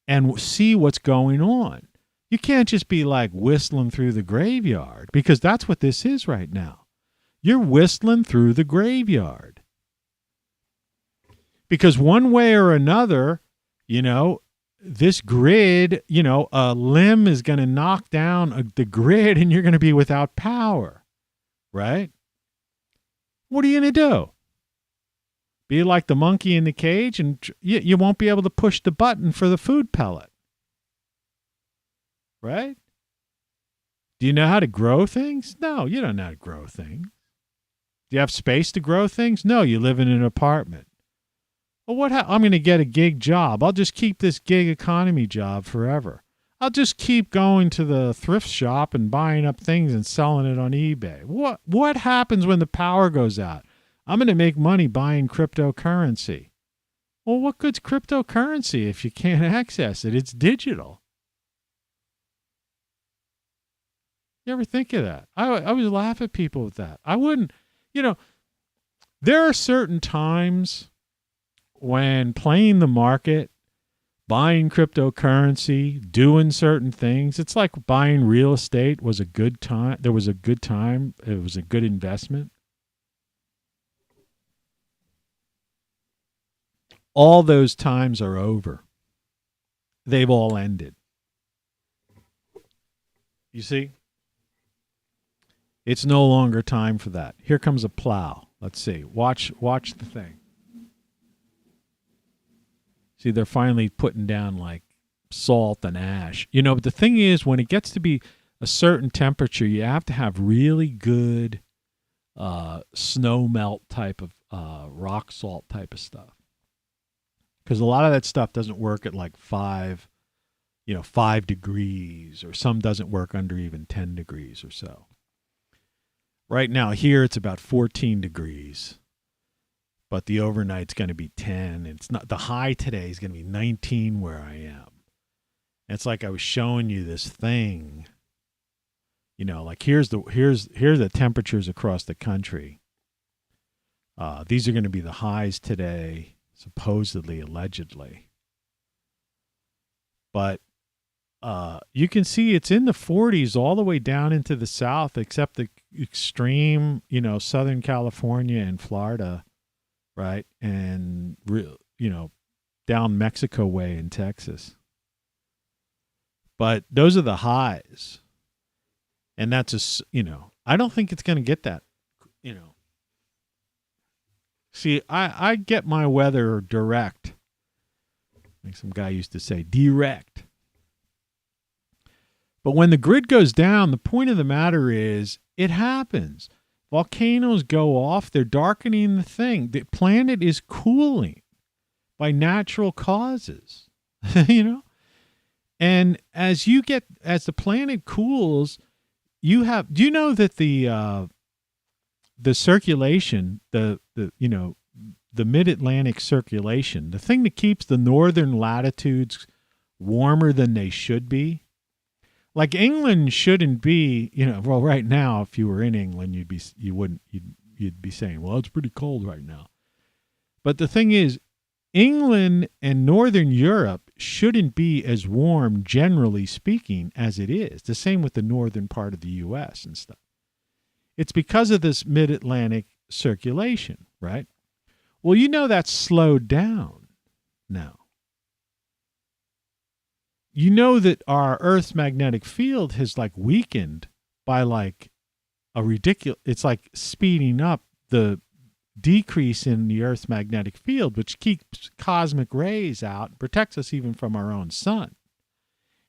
and see what's going on. You can't just be like whistling through the graveyard, because that's what this is right now. You're whistling through the graveyard. Because one way or another, this grid, a limb is going to knock down the grid and you're going to be without power, right? What are you going to do? Be like the monkey in the cage and you won't be able to push the button for the food pellet, right? Do you know how to grow things? No, you don't know how to grow things. Do you have space to grow things? No, you live in an apartment. Well, I'm going to get a gig job. I'll just keep this gig economy job forever. I'll just keep going to the thrift shop and buying up things and selling it on eBay. What happens when the power goes out? I'm going to make money buying cryptocurrency. Well, what good's cryptocurrency if you can't access it? It's digital. You ever think of that? I always laugh at people with that. I wouldn't, there are certain times when playing the market, buying cryptocurrency, doing certain things, it's like buying real estate was a good time. There was a good time. It was a good investment. All those times are over. They've all ended. You see? It's no longer time for that. Here comes a plow. Let's see. Watch the thing. See, they're finally putting down like salt and ash. But the thing is, when it gets to be a certain temperature, you have to have really good snow melt type of rock salt type of stuff. Because a lot of that stuff doesn't work at like 5 degrees, or some doesn't work under even 10 degrees or so. Right now here it's about 14 degrees. But the overnight's going to be 10. It's not, the high today is going to be 19 where I am. And it's like I was showing you this thing. Like here's the temperatures across the country. These are going to be the highs today, supposedly, allegedly. But you can see it's in the 40s all the way down into the south, except the extreme, Southern California and Florida. Right? And, down Mexico way in Texas. But those are the highs. And that's I don't think it's going to get that, See, I get my weather direct. Like some guy used to say, direct. But when the grid goes down, the point of the matter is it happens. Volcanoes go off, they're darkening the thing. The planet is cooling by natural causes, And as the planet cools, do you know that the circulation, the mid-Atlantic circulation, the thing that keeps the northern latitudes warmer than they should be, Like England shouldn't be, well, right now, if you were in England, you'd be saying, well, it's pretty cold right now. But the thing is, England and Northern Europe shouldn't be as warm, generally speaking, as it is. The same with the northern part of the U.S. and stuff. It's because of this mid-Atlantic circulation, right? Well, that's slowed down now. You know that our Earth's magnetic field has weakened by a ridiculous, it's speeding up the decrease in the Earth's magnetic field, which keeps cosmic rays out and protects us even from our own sun.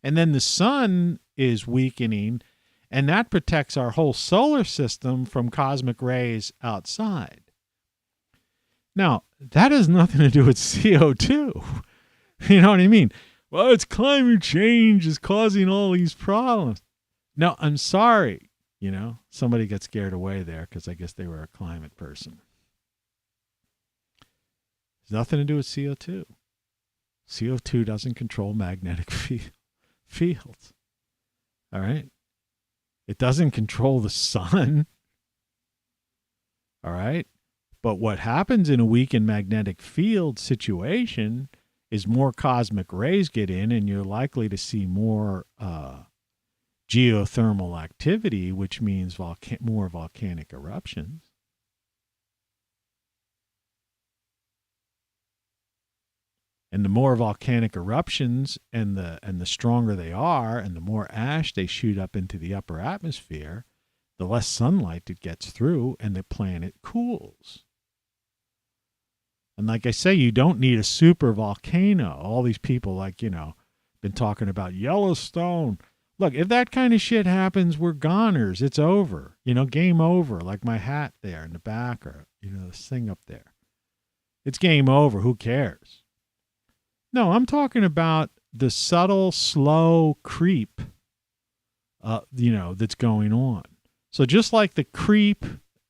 And then the sun is weakening, and that protects our whole solar system from cosmic rays outside. Now, that has nothing to do with CO2. You know what I mean? Well, it's climate change is causing all these problems. No, I'm sorry. Somebody got scared away there because I guess they were a climate person. It's nothing to do with CO2. CO2 doesn't control magnetic fields. All right? It doesn't control the sun. All right? But what happens in a weakened magnetic field situation is more cosmic rays get in, and you're likely to see more geothermal activity, which means more volcanic eruptions. And the more volcanic eruptions and the stronger they are, and the more ash they shoot up into the upper atmosphere, the less sunlight it gets through, and the planet cools. And like I say, you don't need a super volcano. All these people been talking about Yellowstone. Look, if that kind of shit happens, we're goners. It's over. Game over, like my hat there in the back, or, this thing up there. It's game over. Who cares? No, I'm talking about the subtle, slow creep, that's going on. So just like the creep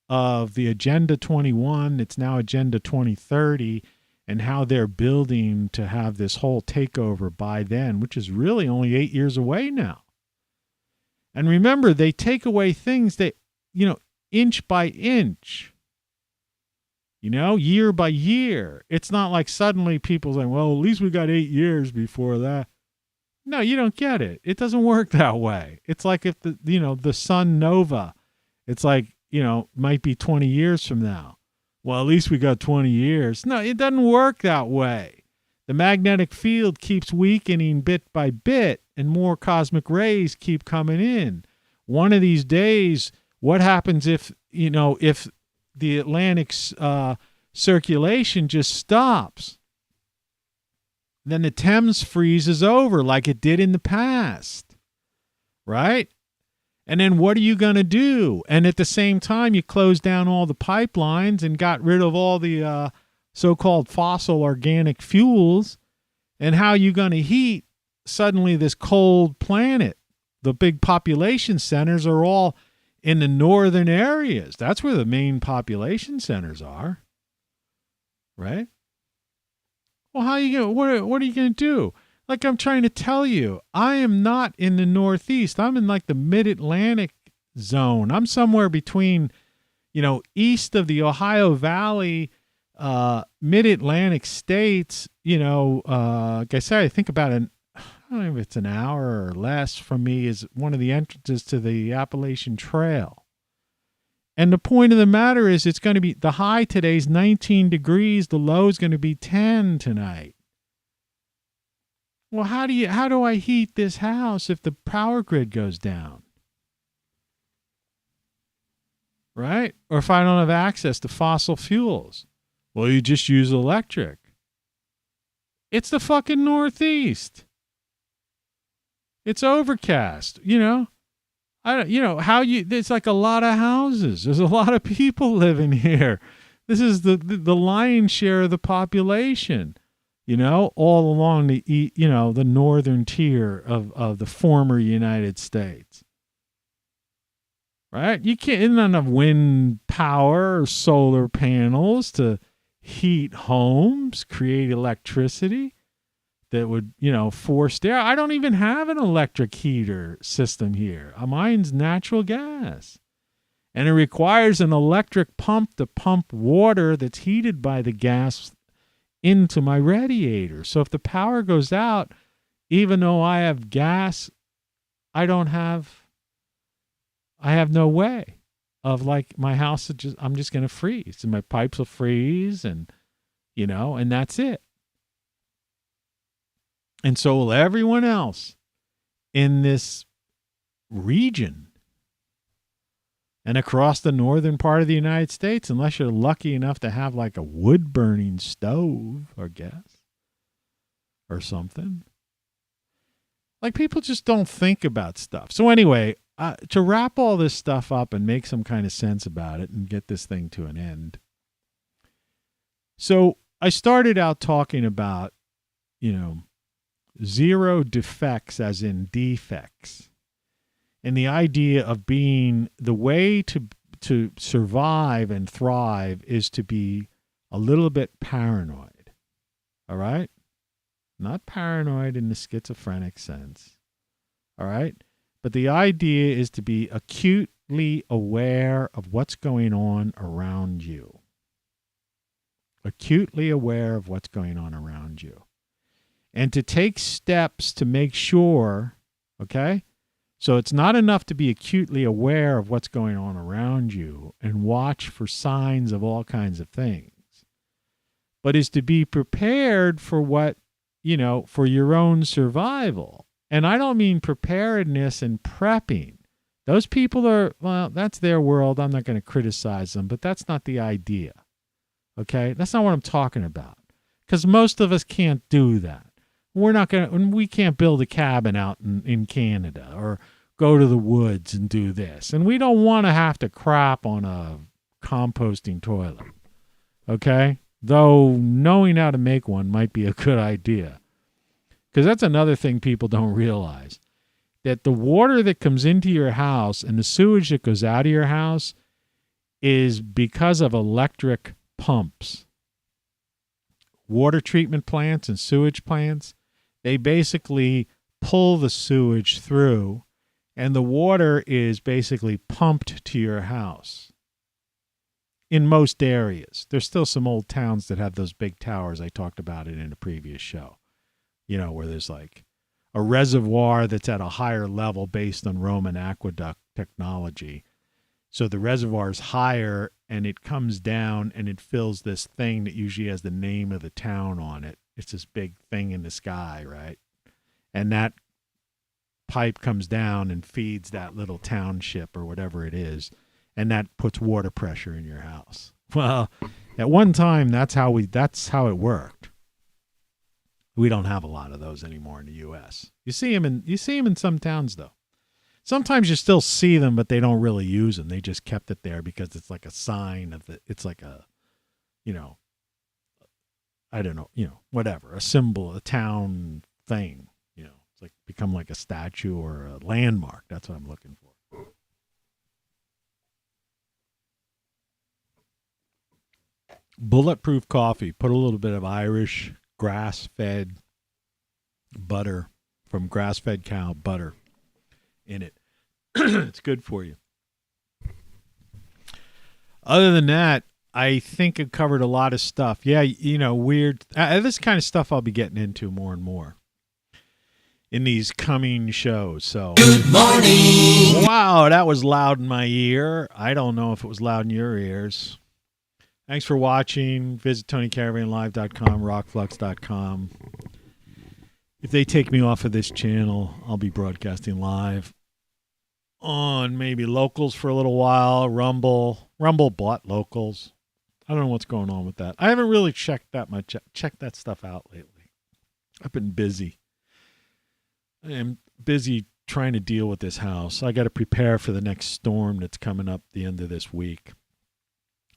of the Agenda 21, it's now Agenda 2030, and how they're building to have this whole takeover by then, which is really only 8 years away now. And remember, they take away things that, inch by inch, year by year. It's not like suddenly people saying, well, at least we got 8 years before that. No, you don't get it. It doesn't work that way. It's like if the sun nova, it's like, might be 20 years from now. Well, at least we got 20 years. No, it doesn't work that way. The magnetic field keeps weakening bit by bit, and more cosmic rays keep coming in. One of these days, what happens if the Atlantic circulation just stops? Then the Thames freezes over like it did in the past, right? And then what are you going to do? And at the same time, you close down all the pipelines and got rid of all the so-called fossil organic fuels. And how are you going to heat suddenly this cold planet? The big population centers are all in the northern areas. That's where the main population centers are, right? Well, how are you going? What are you going to do? Like I'm trying to tell you, I am not in the Northeast. I'm in the mid-Atlantic zone. I'm somewhere between, east of the Ohio Valley, mid-Atlantic states. Like I said, I think about I don't know if it's an hour or less from me is one of the entrances to the Appalachian Trail. And the point of the matter is it's going to be, the high today is 19 degrees. The low is going to be 10 tonight. Well, how do I heat this house if the power grid goes down? Right? Or if I don't have access to fossil fuels? Well, you just use electric. It's the fucking Northeast. It's overcast, it's like a lot of houses. There's a lot of people living here. This is the lion's share of the population. All along the northern tier of the former United States. Right? You can't, isn't enough wind power or solar panels to heat homes, create electricity. that would, force there. I don't even have an electric heater system here. Mine's natural gas. And it requires an electric pump to pump water that's heated by the gas into my radiator. So if the power goes out, even though I have gas, I have no way of, like, my house, I'm just going to freeze. And my pipes will freeze and that's it. And so will everyone else in this region and across the northern part of the United States, unless you're lucky enough to have like a wood-burning stove or gas or something. Like, people just don't think about stuff. So anyway, to wrap all this stuff up and make some kind of sense about it and get this thing to an end. So I started out talking about, zero defects as in defects. And the idea of being, the way to survive and thrive is to be a little bit paranoid. All right? Not paranoid in the schizophrenic sense. All right? But the idea is to be acutely aware of what's going on around you. Acutely aware of what's going on around you. And to take steps to make sure, okay? So it's not enough to be acutely aware of what's going on around you and watch for signs of all kinds of things, but is to be prepared for what, for your own survival. And I don't mean preparedness and prepping. Those people are, well, that's their world. I'm not going to criticize them, but that's not the idea. Okay? That's not what I'm talking about. Because most of us can't do that. We can't build a cabin out in Canada or go to the woods and do this. And we don't want to have to crap on a composting toilet. Okay? Though knowing how to make one might be a good idea. Because that's another thing people don't realize. That the water that comes into your house and the sewage that goes out of your house is because of electric pumps. Water treatment plants and sewage plants, they basically pull the sewage through, and the water is basically pumped to your house. In most areas. There's still some old towns that have those big towers. I talked about it in a previous show. Where there's like a reservoir that's at a higher level based on Roman aqueduct technology. So the reservoir is higher, and it comes down and it fills this thing that usually has the name of the town on it. It's this big thing in the sky, right? And that pipe comes down and feeds that little township or whatever it is, and that puts water pressure in your house. Well, at one time, that's how it worked. We don't have a lot of those anymore in the U.S. You see them in some towns, though. Sometimes you still see them, but they don't really use them. They just kept it there because it's like a sign of it's like a, I don't know, whatever, a symbol, a town thing, it's like become like a statue or a landmark. That's what I'm looking for. Bulletproof coffee. Put a little bit of Irish grass-fed butter from grass-fed cow butter in it. It's good for you. Other than that, I think it covered a lot of stuff. Yeah, weird. This kind of stuff I'll be getting into more and more in these coming shows. So, good morning. Wow, that was loud in my ear. I don't know if it was loud in your ears. Thanks for watching. Visit TonyCaravanLive.com, ROCKFLUX.com. If they take me off of this channel, I'll be broadcasting live on maybe Locals for a little while. Rumble bought Locals. I don't know what's going on with that. I haven't really checked that stuff out lately. I've been busy. I am busy trying to deal with this house. I got to prepare for the next storm that's coming up the end of this week.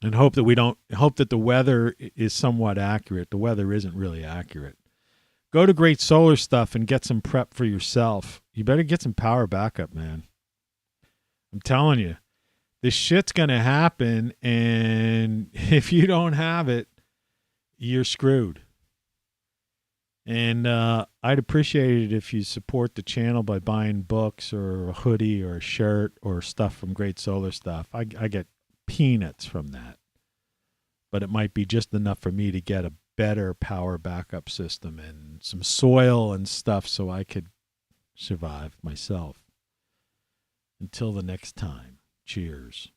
And hope that the weather is somewhat accurate. The weather isn't really accurate. Go to Great Solar Stuff and get some prep for yourself. You better get some power backup, man. I'm telling you, this shit's going to happen, and if you don't have it, you're screwed. And I'd appreciate it if you support the channel by buying books or a hoodie or a shirt or stuff from Great Solar Stuff. I get peanuts from that. But it might be just enough for me to get a better power backup system and some soil and stuff so I could survive myself. Until the next time, cheers.